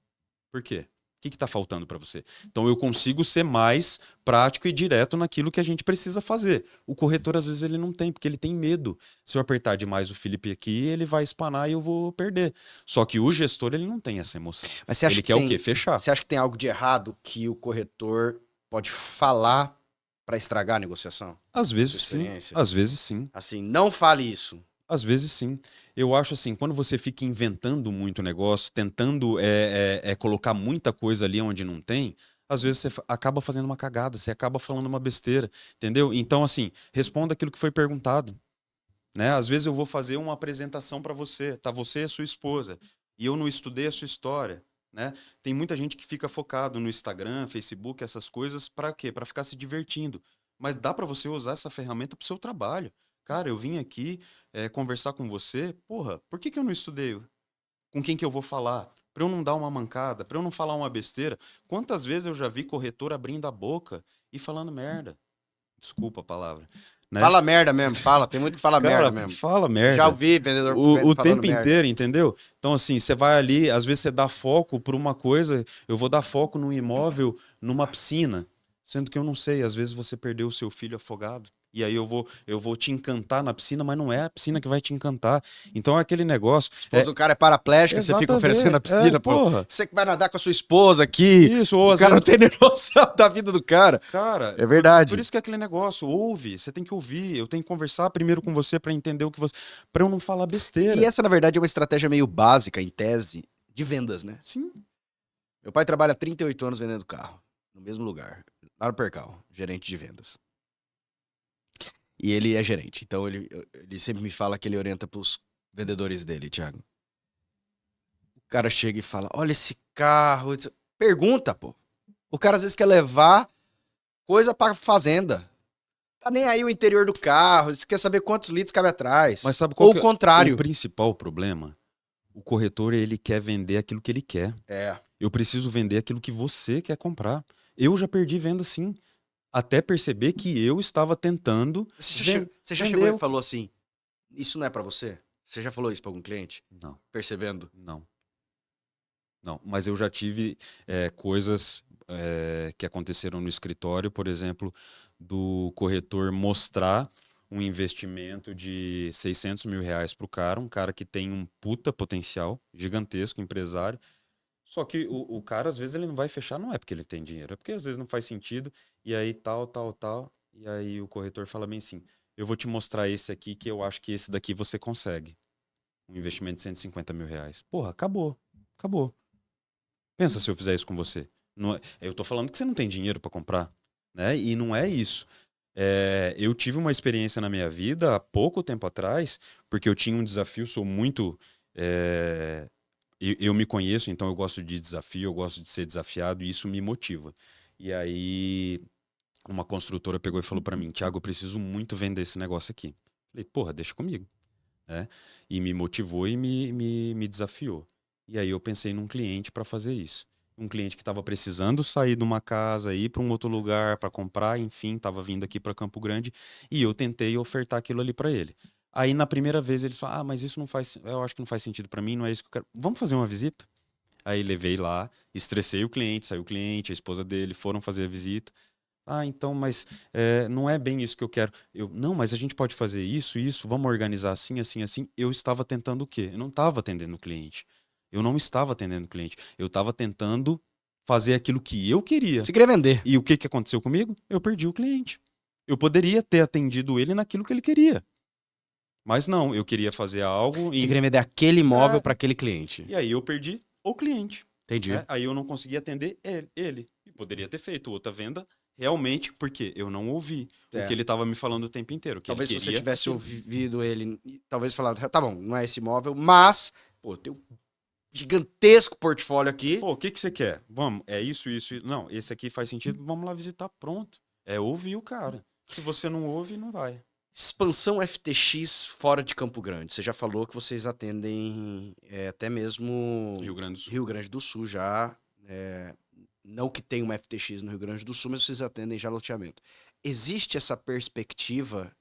Por quê? O que está faltando para você? Então eu consigo ser mais prático e direto naquilo que a gente precisa fazer. O corretor, às vezes, ele não tem, porque ele tem medo. Se eu apertar demais o Felipe aqui, ele vai espanar e eu vou perder. Só que o gestor, ele não tem essa emoção. Mas você acha Ele que quer tem, o quê? Fechar. Você acha que tem algo de errado que o corretor pode falar pra estragar a negociação? Às vezes Sua sim. experiência? Às vezes sim. Assim, não fale isso. Às vezes sim. Eu acho assim, quando você fica inventando muito negócio, tentando colocar muita coisa ali onde não tem, às vezes você acaba fazendo uma cagada, você acaba falando uma besteira, entendeu? Então, assim, responda aquilo que foi perguntado, né? Às vezes eu vou fazer uma apresentação para você, tá você e a sua esposa, e eu não estudei a sua história, né? Tem muita gente que fica focado no Instagram, Facebook, essas coisas, para quê? Para ficar se divertindo. Mas dá para você usar essa ferramenta para o seu trabalho. Cara, eu vim aqui conversar com você, porra, por que que eu não estudei? Com quem que eu vou falar? Para eu não dar uma mancada, para eu não falar uma besteira. Quantas vezes eu já vi corretor abrindo a boca e falando merda? Desculpa a palavra, né? Fala merda mesmo, fala. Tem muito que fala merda Cara, mesmo. fala Já merda. ouvi vendedor O falando tempo merda. inteiro, entendeu? Então, assim, você vai ali, às vezes você dá foco por uma coisa, eu vou dar foco num imóvel, numa piscina, sendo que eu não sei, às vezes você perdeu o seu filho afogado. E aí eu vou te encantar na piscina, mas não é a piscina que vai te encantar. Então é aquele negócio. Esposa do cara é paraplégica, você fica oferecendo a piscina, pô. porra. Você que vai nadar com a sua esposa aqui. Isso, ou O às cara vezes. não tem nem noção da vida do cara. Cara, É verdade. por isso que é aquele negócio, ouve, você tem que ouvir, eu tenho que conversar primeiro com você para entender o que você. Para eu não falar besteira. E essa, na verdade, é uma estratégia meio básica, em tese, de vendas, né? Sim. Meu pai trabalha há 38 anos vendendo carro, no mesmo lugar, lá no Percal, gerente de vendas. E ele é gerente, então ele sempre me fala que ele orienta pros vendedores dele, Thiago. O cara chega e fala, olha esse carro. Pergunta, pô. O cara às vezes quer levar coisa pra fazenda. Tá nem aí o interior do carro, você quer saber quantos litros cabe atrás. Mas sabe qual Ou que o é contrário. o principal problema? O corretor, ele quer vender aquilo que ele quer. É. Eu preciso vender aquilo que você quer comprar. Eu já perdi venda sim. Até perceber que eu estava tentando. Você já vender chegou o- e falou assim, isso não é pra você? Você já falou isso pra algum cliente? Não, Percebendo? não. Não, mas eu já tive coisas que aconteceram no escritório, por exemplo, do corretor mostrar um investimento de 600 mil reais para o cara, um cara que tem um puta potencial, gigantesco, empresário. Só que o cara, às vezes, ele não vai fechar, não é porque ele tem dinheiro, é porque às vezes não faz sentido, e aí tal, tal, tal. E aí o corretor fala bem assim: eu vou te mostrar esse aqui, que eu acho que esse daqui você consegue. Um investimento de 150 mil reais. Porra, acabou. Acabou. Pensa se eu fizer isso com você. Não eu tô falando que você não tem dinheiro para comprar, né? E não é isso. Eu tive uma experiência na minha vida há pouco tempo atrás, porque eu tinha um desafio, sou muito. é, eu me conheço, então eu gosto de desafio, eu gosto de ser desafiado e isso me motiva. E aí uma construtora pegou e falou para mim, Thiago, eu preciso muito vender esse negócio aqui. Falei, porra, deixa comigo, né? E me motivou e me desafiou. E aí eu pensei num cliente para fazer isso. Um cliente que estava precisando sair de uma casa, ir para um outro lugar para comprar, enfim, estava vindo aqui para Campo Grande e eu tentei ofertar aquilo ali para ele. Aí na primeira vez eles falaram, mas isso não faz, eu acho que não faz sentido para mim, não é isso que eu quero. Vamos fazer uma visita? Aí levei lá, estressei o cliente, saiu o cliente, a esposa dele, foram fazer a visita. Ah, então, mas não é bem isso que eu quero. Não, mas a gente pode fazer isso, vamos organizar assim, assim, assim. Eu estava tentando o quê? Eu não estava atendendo o cliente. Eu não estava atendendo o cliente. Eu estava tentando fazer aquilo que eu queria. Você queria vender. E o que aconteceu comigo? Eu perdi o cliente. Eu poderia ter atendido ele naquilo que ele queria. Mas não, eu queria fazer algo Você queria vender aquele imóvel para aquele cliente. e aí eu perdi o cliente. Entendi. Né? Aí eu não conseguia atender ele. E poderia ter feito outra venda realmente, porque eu não ouvi o que ele estava me falando o tempo inteiro. Que Talvez ele se você queria tivesse aquilo. ouvido ele, talvez falado, tá bom, não é esse imóvel, mas, pô, tem um gigantesco portfólio aqui. Pô, o que você quer? Vamos, é isso. Não, esse aqui faz sentido, vamos lá visitar, pronto. É ouvir o cara. Se você não ouve, não vai. Expansão FTX fora de Campo Grande. Você já falou que vocês atendem até mesmo Rio Grande do Sul. Rio Grande do Sul já. Não que tenha uma FTX no Rio Grande do Sul, mas vocês atendem já loteamento. Existe essa perspectiva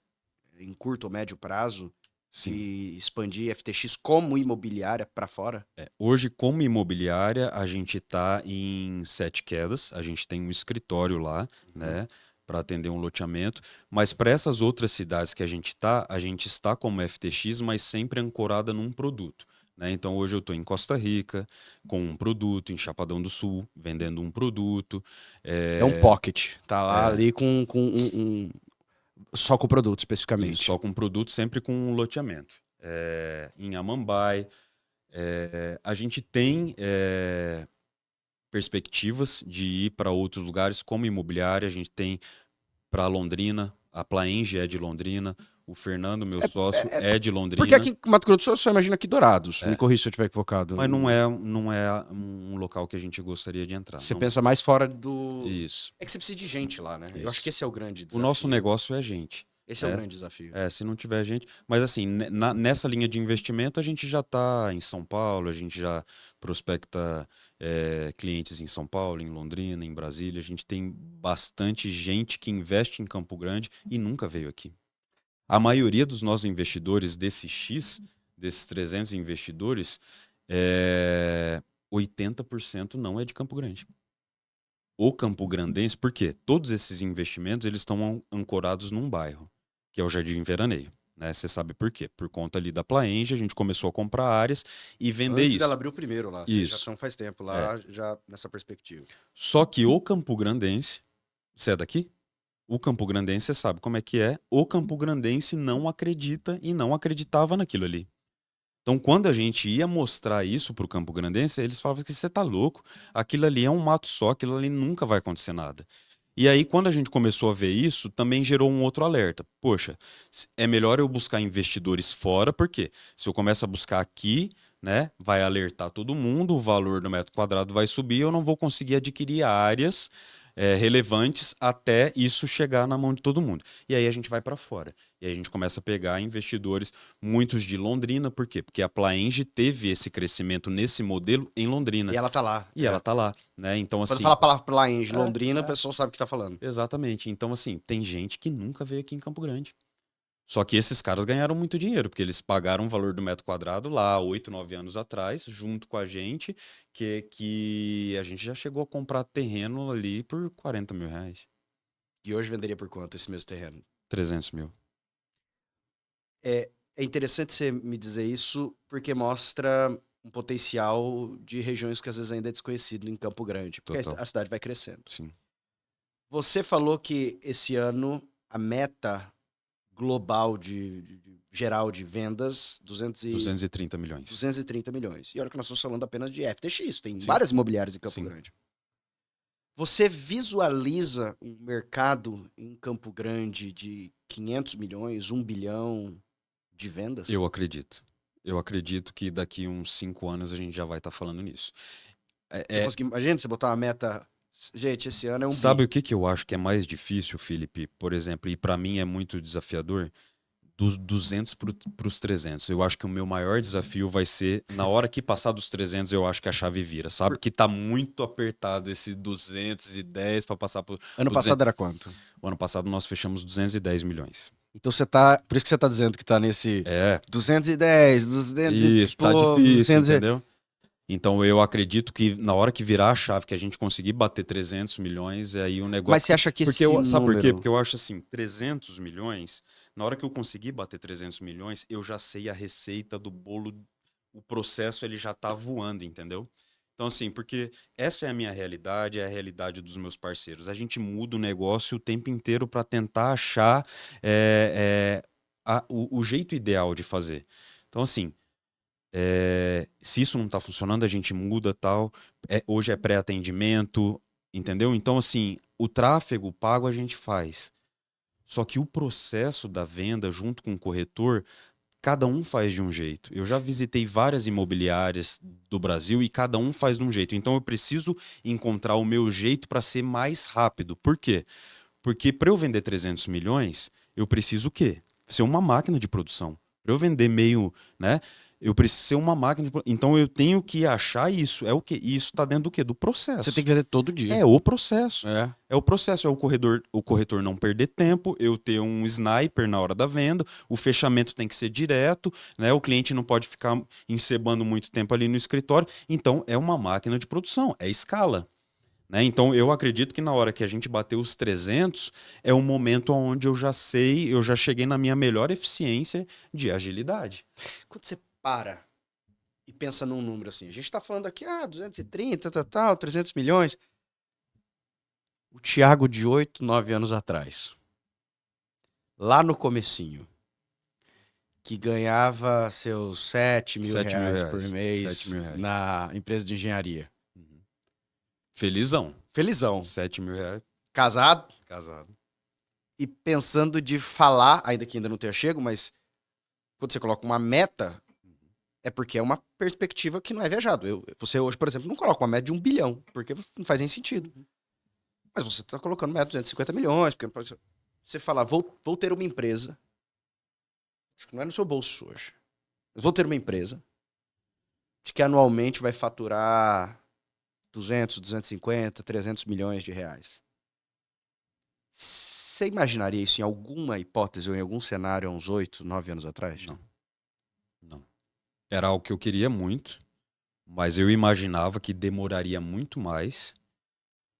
em curto ou médio prazo Sim. de expandir FTX como imobiliária para fora? Hoje, como imobiliária, a gente está em Sete Quedas, a gente tem um escritório lá, né, para atender um loteamento, mas para essas outras cidades que a gente está como FTX, mas sempre ancorada num produto. Né? Então, hoje eu estou em Costa Rica com um produto, em Chapadão do Sul, vendendo um produto. É um pocket, tá lá ali com só com o produto especificamente. Só com produto, sempre com um loteamento. Em Amambai, a gente tem perspectivas de ir para outros lugares como imobiliária. A gente tem para Londrina, a Plaenge é de Londrina, o Fernando, meu sócio, é de Londrina. Porque aqui em Mato Grosso do Sul, eu só imagino aqui Dourados. Me corrija se eu estiver equivocado. Mas não é um local que a gente gostaria de entrar. Você não. pensa mais fora do... Isso. É que você precisa de gente lá, né? Eu Isso. acho que esse é o grande desafio. O nosso negócio é gente. Esse é o grande desafio. Se não tiver gente. Mas assim, nessa linha de investimento, a gente já está em São Paulo, a gente já prospecta clientes em São Paulo, em Londrina, em Brasília. A gente tem bastante gente que investe em Campo Grande e nunca veio aqui. A maioria dos nossos investidores desses 300 investidores, 80% não é de Campo Grande. O Campo Grandense, por quê? Todos esses investimentos eles estão ancorados num bairro, que é o Jardim Veraneio. Né? Você sabe por quê? Por conta ali da Plaenge, a gente começou a comprar áreas e vender Antes isso. dela abrir o primeiro lá. Isso. Vocês já estão faz tempo lá, já nessa perspectiva. Só que o Campo Grandense, você é daqui? O Campo Grandense, você sabe como é que é. O Campo Grandense não acredita e não acreditava naquilo ali. Então, quando a gente ia mostrar isso para o Campo Grandense, eles falavam que você tá louco, aquilo ali é um mato só, aquilo ali nunca vai acontecer nada. E aí, quando a gente começou a ver isso, também gerou um outro alerta. Poxa, é melhor eu buscar investidores fora, porque se eu começo a buscar aqui, né, vai alertar todo mundo, o valor do metro quadrado vai subir, eu não vou conseguir adquirir áreas relevantes até isso chegar na mão de todo mundo. E aí a gente vai para fora. E aí a gente começa a pegar investidores, muitos de Londrina, por quê? Porque a Plaenge teve esse crescimento nesse modelo em Londrina. E ela tá lá. E ela tá lá, né? Então, assim... Quando fala a palavra Plaenge, Londrina, o pessoal sabe o que tá falando. Exatamente. Então, assim, tem gente que nunca veio aqui em Campo Grande. Só que esses caras ganharam muito dinheiro, porque eles pagaram o valor do metro quadrado lá 8, 9 anos atrás, junto com a gente, que a gente já chegou a comprar terreno ali por 40 mil reais. E hoje venderia por quanto esse mesmo terreno? 300 mil. É interessante você me dizer isso, porque mostra um potencial de regiões que às vezes ainda é desconhecido em Campo Grande. Porque Total. a cidade vai crescendo. Sim. Você falou que esse ano a meta global geral de vendas, 230 milhões. 230 milhões. E olha que nós estamos falando apenas de FTX, tem Sim. várias imobiliárias em Campo Sim. Grande. Você visualiza um mercado em Campo Grande de 500 milhões, 1 bilhão de vendas? Eu acredito. Eu acredito que daqui uns 5 anos a gente já vai estar falando nisso. Imagina você botar uma meta. Gente, esse ano é um Sabe bi. o que que eu acho que é mais difícil, Felipe? Por exemplo, e para mim é muito desafiador, dos 200 para os 300. Eu acho que o meu maior desafio vai ser, na hora que passar dos 300, eu acho que a chave vira, sabe? Que tá muito apertado esse 210 para passar pro Ano 200. passado era quanto? O ano passado nós fechamos 210 milhões. Então você tá. Por isso que você tá dizendo que tá nesse É, 210, 200 e isso, tá pouco, difícil, 200 entendeu? Então eu acredito que na hora que virar a chave, que a gente conseguir bater 300 milhões, é aí o negócio... Mas você acha que esse Sabe por quê? número... Porque eu acho assim, 300 milhões, na hora que eu conseguir bater 300 milhões, eu já sei a receita do bolo, o processo ele já tá voando, entendeu? Então assim, porque essa é a minha realidade, é a realidade dos meus parceiros. A gente muda o negócio o tempo inteiro para tentar achar o jeito ideal de fazer. Então assim, se isso não está funcionando, a gente muda tal. Hoje é pré-atendimento, entendeu? Então, assim, o tráfego pago a gente faz. Só que o processo da venda junto com o corretor, cada um faz de um jeito. Eu já visitei várias imobiliárias do Brasil e cada um faz de um jeito. Então, eu preciso encontrar o meu jeito para ser mais rápido. Por quê? Porque para eu vender 300 milhões, eu preciso o quê? Ser uma máquina de produção. Para eu vender meio, né? Eu preciso ser uma máquina de produção. Então eu tenho que achar isso. É o quê? Isso está dentro do quê? Do processo. Você tem que vender todo dia. É o processo. É. É o processo, é o corretor não perder tempo, eu ter um sniper na hora da venda, o fechamento tem que ser direto, né? O cliente não pode ficar encebando muito tempo ali no escritório. Então é uma máquina de produção, é escala. Né? Então, eu acredito que na hora que a gente bater os 300, é o momento onde eu já sei, eu já cheguei na minha melhor eficiência de agilidade. Quando você para e pensa num número assim, a gente tá falando aqui, 230, tal, 300 milhões. O Thiago de 8, 9 anos atrás, lá no comecinho, que ganhava seus 7 mil 7 mil reais reais. por mês 7 mil reais. na empresa de engenharia. Uhum. Felizão. Felizão. 7 mil reais. Casado. Casado. E pensando de falar, ainda não tenha chego, mas quando você coloca uma meta, é porque é uma perspectiva que não é viajado. Você hoje, por exemplo, não coloca uma meta de 1 bilhão, porque não faz nem sentido. Mas você está colocando meta de 250 milhões, porque você fala, vou ter uma empresa, acho que não é no seu bolso hoje, mas vou ter uma empresa de que anualmente vai faturar 200, 250, 300 milhões de reais. Você imaginaria isso em alguma hipótese ou em algum cenário há uns 8, 9 anos atrás? Não. Não. Era algo que eu queria muito, mas eu imaginava que demoraria muito mais,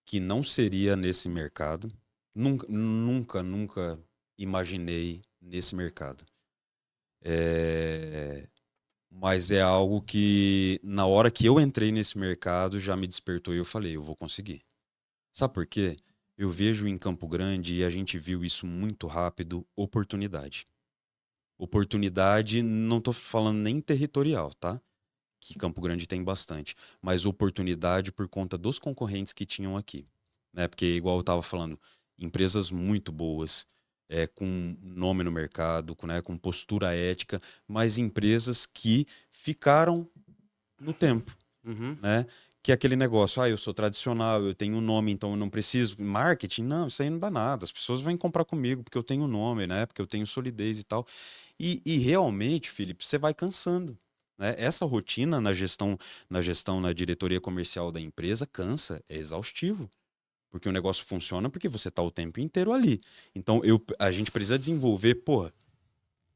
que não seria nesse mercado. Nunca imaginei nesse mercado. Mas é algo que, na hora que eu entrei nesse mercado, já me despertou e eu falei, eu vou conseguir. Sabe por quê? Eu vejo em Campo Grande, e a gente viu isso muito rápido, oportunidade. Oportunidade, não estou falando nem territorial, tá? Que Campo Grande tem bastante. Mas oportunidade por conta dos concorrentes que tinham aqui. Né? Porque, igual eu estava falando, empresas muito boas, com nome no mercado, com postura ética, mas empresas que ficaram no tempo. Uhum. Né? Que é aquele negócio, eu sou tradicional, eu tenho um nome, então eu não preciso. Marketing, não, isso aí não dá nada. As pessoas vêm comprar comigo porque eu tenho nome, né? Porque eu tenho solidez e tal. E realmente, Felipe, você vai cansando. Né? Essa rotina na gestão, na diretoria comercial da empresa, cansa, é exaustivo. Porque o negócio funciona porque você está o tempo inteiro ali. Então a gente precisa desenvolver,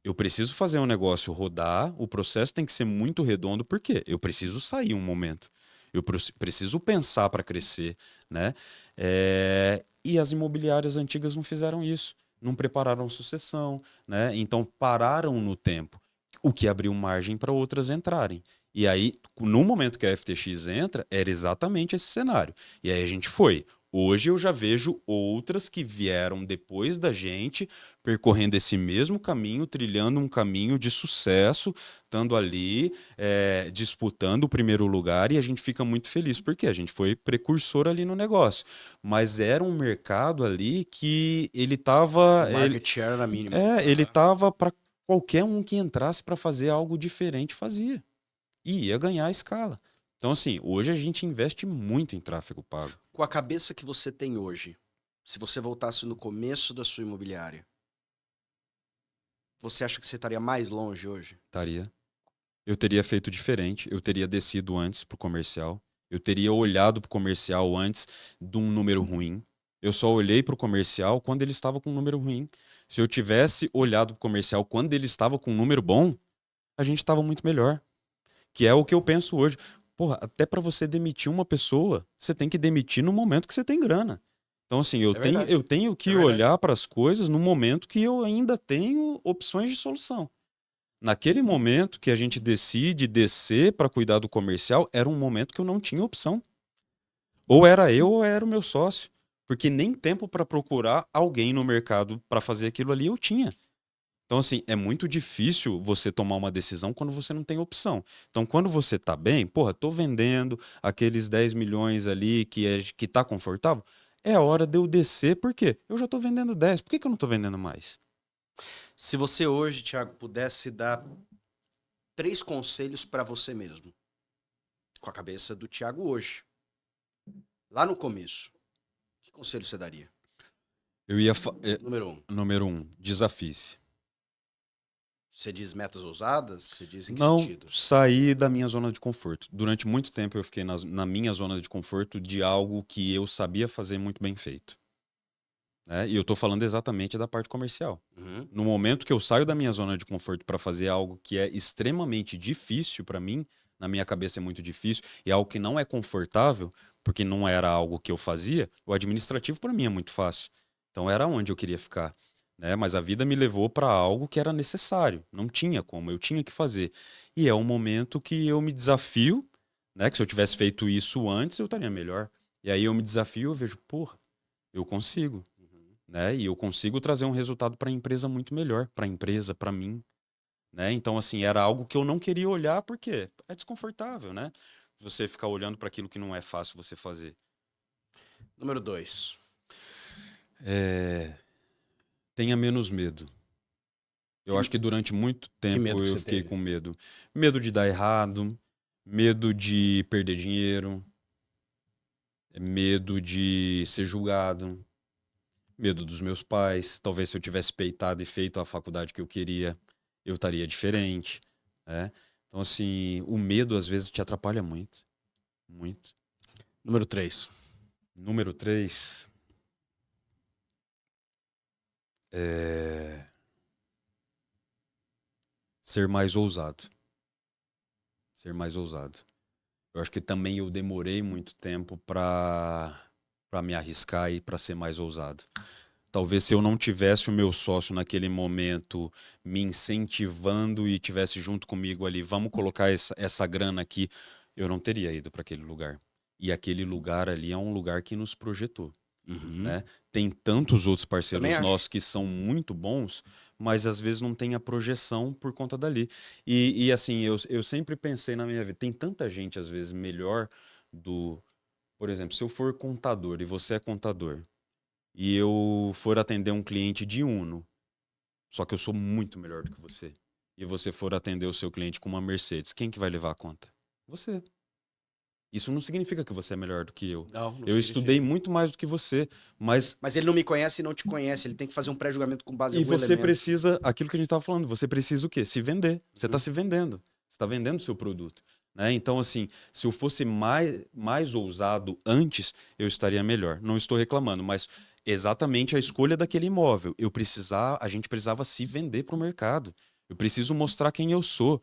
eu preciso fazer um negócio rodar, o processo tem que ser muito redondo, porque eu preciso sair um momento. Eu preciso pensar para crescer, né? E as imobiliárias antigas não fizeram isso, não prepararam sucessão, né? Então pararam no tempo, o que abriu margem para outras entrarem. E aí, no momento que a FTX entra, era exatamente esse cenário. E aí a gente foi. Hoje eu já vejo outras que vieram depois da gente, percorrendo esse mesmo caminho, trilhando um caminho de sucesso, estando ali, disputando o primeiro lugar, e a gente fica muito feliz, porque a gente foi precursor ali no negócio. Mas era um mercado ali que ele estava... O market share era mínimo. ele estava para qualquer um que entrasse para fazer algo diferente fazia. E ia ganhar a escala. Então, assim, hoje a gente investe muito em tráfego pago. Com a cabeça que você tem hoje, se você voltasse no começo da sua imobiliária, você acha que você estaria mais longe hoje? Estaria. Eu teria feito diferente, eu teria descido antes pro comercial, eu teria olhado pro comercial antes de um número ruim. Eu só olhei pro comercial quando ele estava com um número ruim. Se eu tivesse olhado pro comercial quando ele estava com um número bom, a gente estava muito melhor. Que é o que eu penso hoje. Porra, até para você demitir uma pessoa, você tem que demitir no momento que você tem grana. Então, assim, eu verdade. tenho que verdade. olhar para as coisas no momento que eu ainda tenho opções de solução. Naquele momento que a gente decide descer para cuidar do comercial, era um momento que eu não tinha opção. Ou era eu ou era o meu sócio. Porque nem tempo para procurar alguém no mercado para fazer aquilo ali eu tinha. Então, assim, é muito difícil você tomar uma decisão quando você não tem opção. Então, quando você tá bem, porra, tô vendendo aqueles 10 milhões ali que tá confortável, é hora de eu descer, por quê? Eu já tô vendendo 10, por que que eu não tô vendendo mais? Se você hoje, Thiago, pudesse dar 3 conselhos para você mesmo, com a cabeça do Thiago hoje, lá no começo, que conselho você daria? Eu ia. Número 1. Número 1, desafie-se. Você diz metas ousadas? Você diz em que Não sentido? sair da minha zona de conforto. Durante muito tempo eu fiquei na minha zona de conforto de algo que eu sabia fazer muito bem feito. Né? E eu tô falando exatamente da parte comercial. Uhum. No momento que eu saio da minha zona de conforto para fazer algo que é extremamente difícil para mim, na minha cabeça é muito difícil, e algo que não é confortável, porque não era algo que eu fazia, o administrativo para mim é muito fácil. Então era onde eu queria ficar. Né? Mas a vida me levou para algo que era necessário, não tinha como, eu tinha que fazer. E é um momento que eu me desafio, né? Que se eu tivesse feito isso antes, eu estaria melhor. E aí eu me desafio, eu vejo, porra, eu consigo. Né? E eu consigo trazer um resultado para a empresa muito melhor, para a empresa, para mim, né? Então assim, era algo que eu não queria olhar porque é desconfortável, né? Você ficar olhando para aquilo que não é fácil você fazer. Número 2. É... Tenha menos medo. Eu acho que durante muito Que medo tempo que eu você fiquei teve? com medo. Medo de dar errado, medo de perder dinheiro, medo de ser julgado, medo dos meus pais. Talvez se eu tivesse peitado e feito a faculdade que eu queria, eu estaria diferente, né? Então, assim, o medo às vezes te atrapalha muito. Muito. Número 3. Número 3. É... Ser mais ousado. Ser mais ousado. Eu acho que também eu demorei muito tempo para me arriscar e para ser mais ousado. Talvez se eu não tivesse o meu sócio naquele momento me incentivando e tivesse junto comigo ali, vamos colocar essa grana aqui, eu não teria ido para aquele lugar. E aquele lugar ali é um lugar que nos projetou. Uhum. Né? Tem tantos outros Também parceiros acho. nossos que são muito bons, mas às vezes não tem a projeção por conta dali. E assim, eu sempre pensei na minha vida, tem tanta gente às vezes melhor do... Por exemplo, se eu for contador e você é contador, e eu for atender um cliente de Uno, só que eu sou muito melhor do que você, e você for atender o seu cliente com uma Mercedes, quem que vai levar a conta? Você. Isso não significa que você é melhor do que eu. Não Eu estudei significa. muito mais do que você, mas Mas ele não me conhece e não te conhece. Ele tem que fazer um pré-julgamento com base em e algum você elemento. precisa, aquilo que a gente estava falando, você precisa o quê? Se vender. Você está Uhum. se vendendo. Você está vendendo o seu produto. Né? Então, assim, se eu fosse mais ousado antes, eu estaria melhor. Não estou reclamando, mas exatamente a escolha daquele imóvel. A gente precisava se vender para o mercado. Eu preciso mostrar quem eu sou.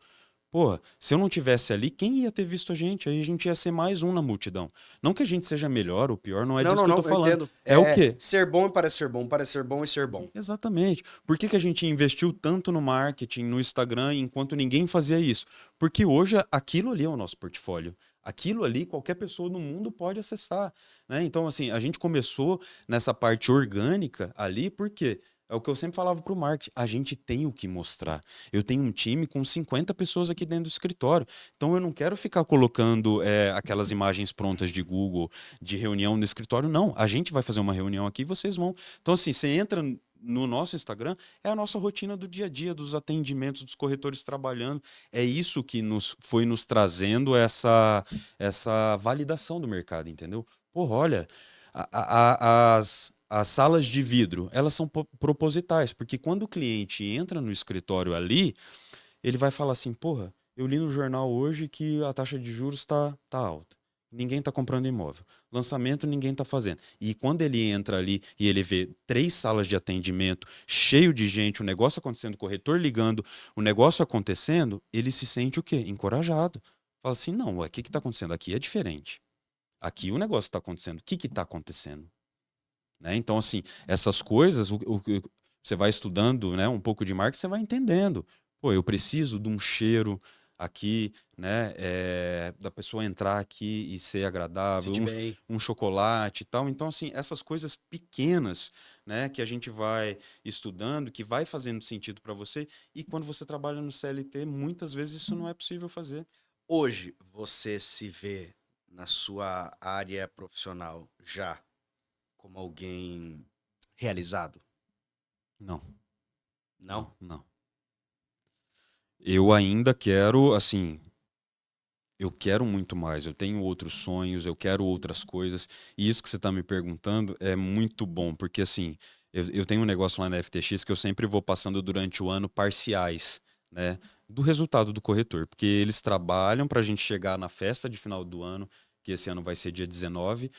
Pô, se eu não tivesse ali, quem ia ter visto a gente? Aí a gente ia ser mais um na multidão. Não que a gente seja melhor ou pior, não é Não, disso não, que eu não, tô eu falando. entendo. É o É quê? ser bom e parecer bom, parecer bom e ser bom. Exatamente. Por que que a gente investiu tanto no marketing, no Instagram, enquanto ninguém fazia isso? Porque hoje aquilo ali é o nosso portfólio. Aquilo ali qualquer pessoa no mundo pode acessar, né? Então, assim, a gente começou nessa parte orgânica ali, por quê? É o que eu sempre falava para o marketing. A gente tem o que mostrar. Eu tenho um time com 50 pessoas aqui dentro do escritório. Então, eu não quero ficar colocando aquelas imagens prontas de Google, de reunião no escritório. Não, a gente vai fazer uma reunião aqui e vocês vão. Então, assim, você entra no nosso Instagram é a nossa rotina do dia a dia, dos atendimentos, dos corretores trabalhando. É isso que foi nos trazendo essa validação do mercado, entendeu? Porra, olha, as salas de vidro, elas são propositais, porque quando o cliente entra no escritório ali, ele vai falar assim, porra, eu li no jornal hoje que a taxa de juros tá alta. Ninguém está comprando imóvel. Lançamento ninguém está fazendo. E quando ele entra ali e ele vê 3 salas de atendimento cheio de gente, o negócio acontecendo, o corretor ligando, o negócio acontecendo, ele se sente o quê? Encorajado. Fala assim, não, o que está acontecendo? Aqui é diferente. Aqui o negócio está acontecendo. O que está acontecendo? Né? Então, assim, essas coisas, você vai estudando, né, um pouco de marketing, você vai entendendo. Pô, eu preciso de um cheiro aqui, né, da pessoa entrar aqui e ser agradável, Sente bem. um chocolate e tal. Então, assim, essas coisas pequenas, né, que a gente vai estudando, que vai fazendo sentido para você. E quando você trabalha no CLT, muitas vezes isso não é possível fazer. Hoje, você se vê na sua área profissional já como alguém realizado? Não, Não? não. Eu ainda quero, assim, eu quero muito mais, eu tenho outros sonhos, eu quero outras coisas. E isso que você está me perguntando é muito bom, porque assim, eu tenho um negócio lá na FTX que eu sempre vou passando durante o ano parciais, né, do resultado do corretor, porque eles trabalham para a gente chegar na festa de final do ano, que esse ano vai ser dia 19,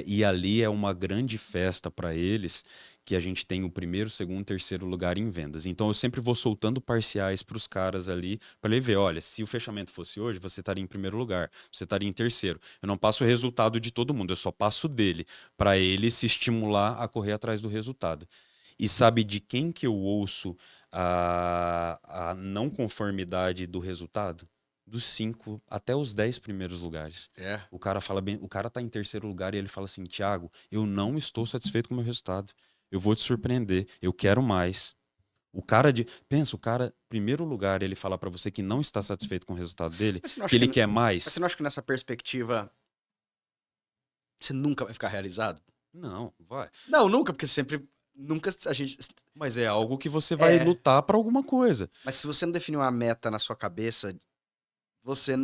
e ali é uma grande festa para eles, que a gente tem o primeiro, segundo, terceiro lugar em vendas. Então eu sempre vou soltando parciais para os caras ali, para ele ver, olha, se o fechamento fosse hoje, você estaria em primeiro lugar, você estaria em terceiro. Eu não passo o resultado de todo mundo, eu só passo dele, para ele se estimular a correr atrás do resultado. E sabe de quem que eu ouço a não conformidade do resultado? Dos 5 até os 10 primeiros lugares. É. O cara fala bem, o cara tá em terceiro lugar e ele fala assim, Thiago, eu não estou satisfeito com o meu resultado. Eu vou te surpreender, eu quero mais. Pensa, o cara, primeiro lugar, ele fala pra você que não está satisfeito com o resultado dele, Mas você não que acha ele que, quer mas mais. você não acha que nessa perspectiva você nunca vai ficar realizado? Não, vai. Não, nunca, porque sempre. Nunca a gente. Mas é algo que você vai É. lutar pra alguma coisa. Mas se você não definir uma meta na sua cabeça, você.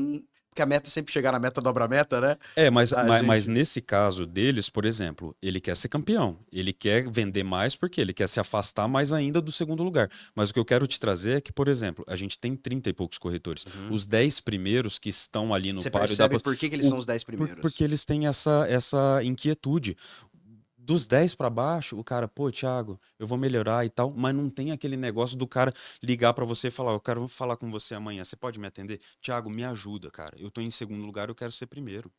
Porque a meta é sempre chegar na meta, dobra a meta, né? É, mas, A mas, mas gente. nesse caso deles, por exemplo, ele quer ser campeão. Ele quer vender mais porque ele quer se afastar mais ainda do segundo lugar. Mas o que eu quero te trazer é que, por exemplo, a gente tem 30 e poucos corretores. Uhum. Os 10 primeiros que estão ali no Você páreo da... percebe por que eles são os 10 Porque primeiros. eles têm essa inquietude. Dos 10 para baixo, o cara, pô, Thiago, eu vou melhorar e tal, mas não tem aquele negócio do cara ligar para você e falar, eu quero falar com você amanhã, você pode me atender? Thiago, me ajuda, cara. Eu tô em segundo lugar, eu quero ser primeiro.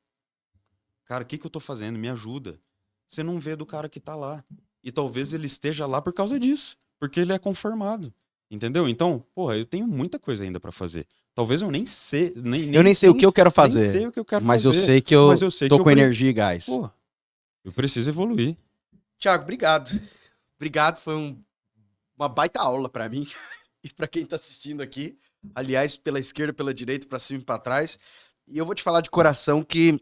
Cara, o que que eu tô fazendo? Me ajuda. Você não vê do cara que tá lá. E talvez ele esteja lá por causa disso, porque ele é conformado. Entendeu? Então, porra, eu tenho muita coisa ainda pra fazer. Talvez eu nem sei, Eu nem sei o que eu quero nem fazer, sei o que eu quero mas eu fazer, sei que mas eu eu sei que tô com energia e gás. pô, eu preciso evoluir. Tiago, obrigado. Obrigado, foi uma baita aula pra mim e pra quem tá assistindo aqui. Aliás, pela esquerda, pela direita, pra cima e pra trás. E eu vou te falar de coração que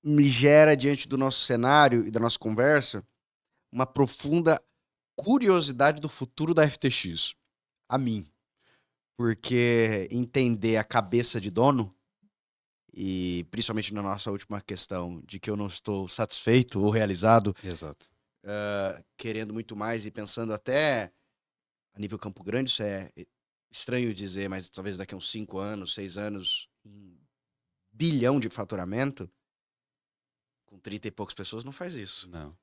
me gera, diante do nosso cenário e da nossa conversa, uma profunda curiosidade do futuro da FTX. A mim. Porque entender a cabeça de dono, e principalmente na nossa última questão, de que eu não estou satisfeito ou realizado, Exato. querendo muito mais e pensando até a nível Campo Grande, isso é estranho dizer, mas talvez daqui a uns 5 anos, 6 anos, em bilhão de faturamento, com 30 e poucas pessoas não faz isso. Não.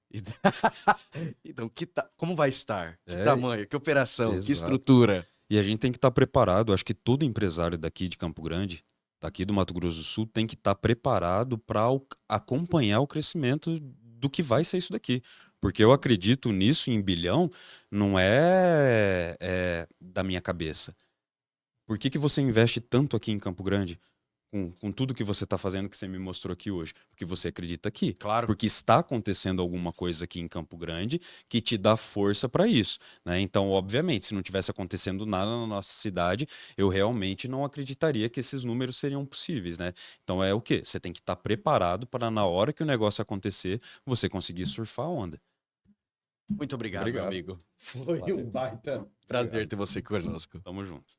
Então, como vai estar? Que É, tamanho? Que operação? Que exato. estrutura? E a gente tem que estar preparado. Acho que todo empresário daqui de Campo Grande, daqui do Mato Grosso do Sul, tem que estar preparado para acompanhar o crescimento do que vai ser isso daqui. Porque eu acredito nisso em bilhão, não é da minha cabeça. Por que que você investe tanto aqui em Campo Grande? Com tudo que você está fazendo, que você me mostrou aqui hoje. Porque você acredita aqui. Claro. Porque está acontecendo alguma coisa aqui em Campo Grande que te dá força para isso. Né? Então, obviamente, se não tivesse acontecendo nada na nossa cidade, eu realmente não acreditaria que esses números seriam possíveis. Né? Então, é o quê? Você tem que estar preparado para, na hora que o negócio acontecer, você conseguir surfar a onda. Muito obrigado, meu amigo. Foi um baita Prazer ter você conosco. Tamo junto.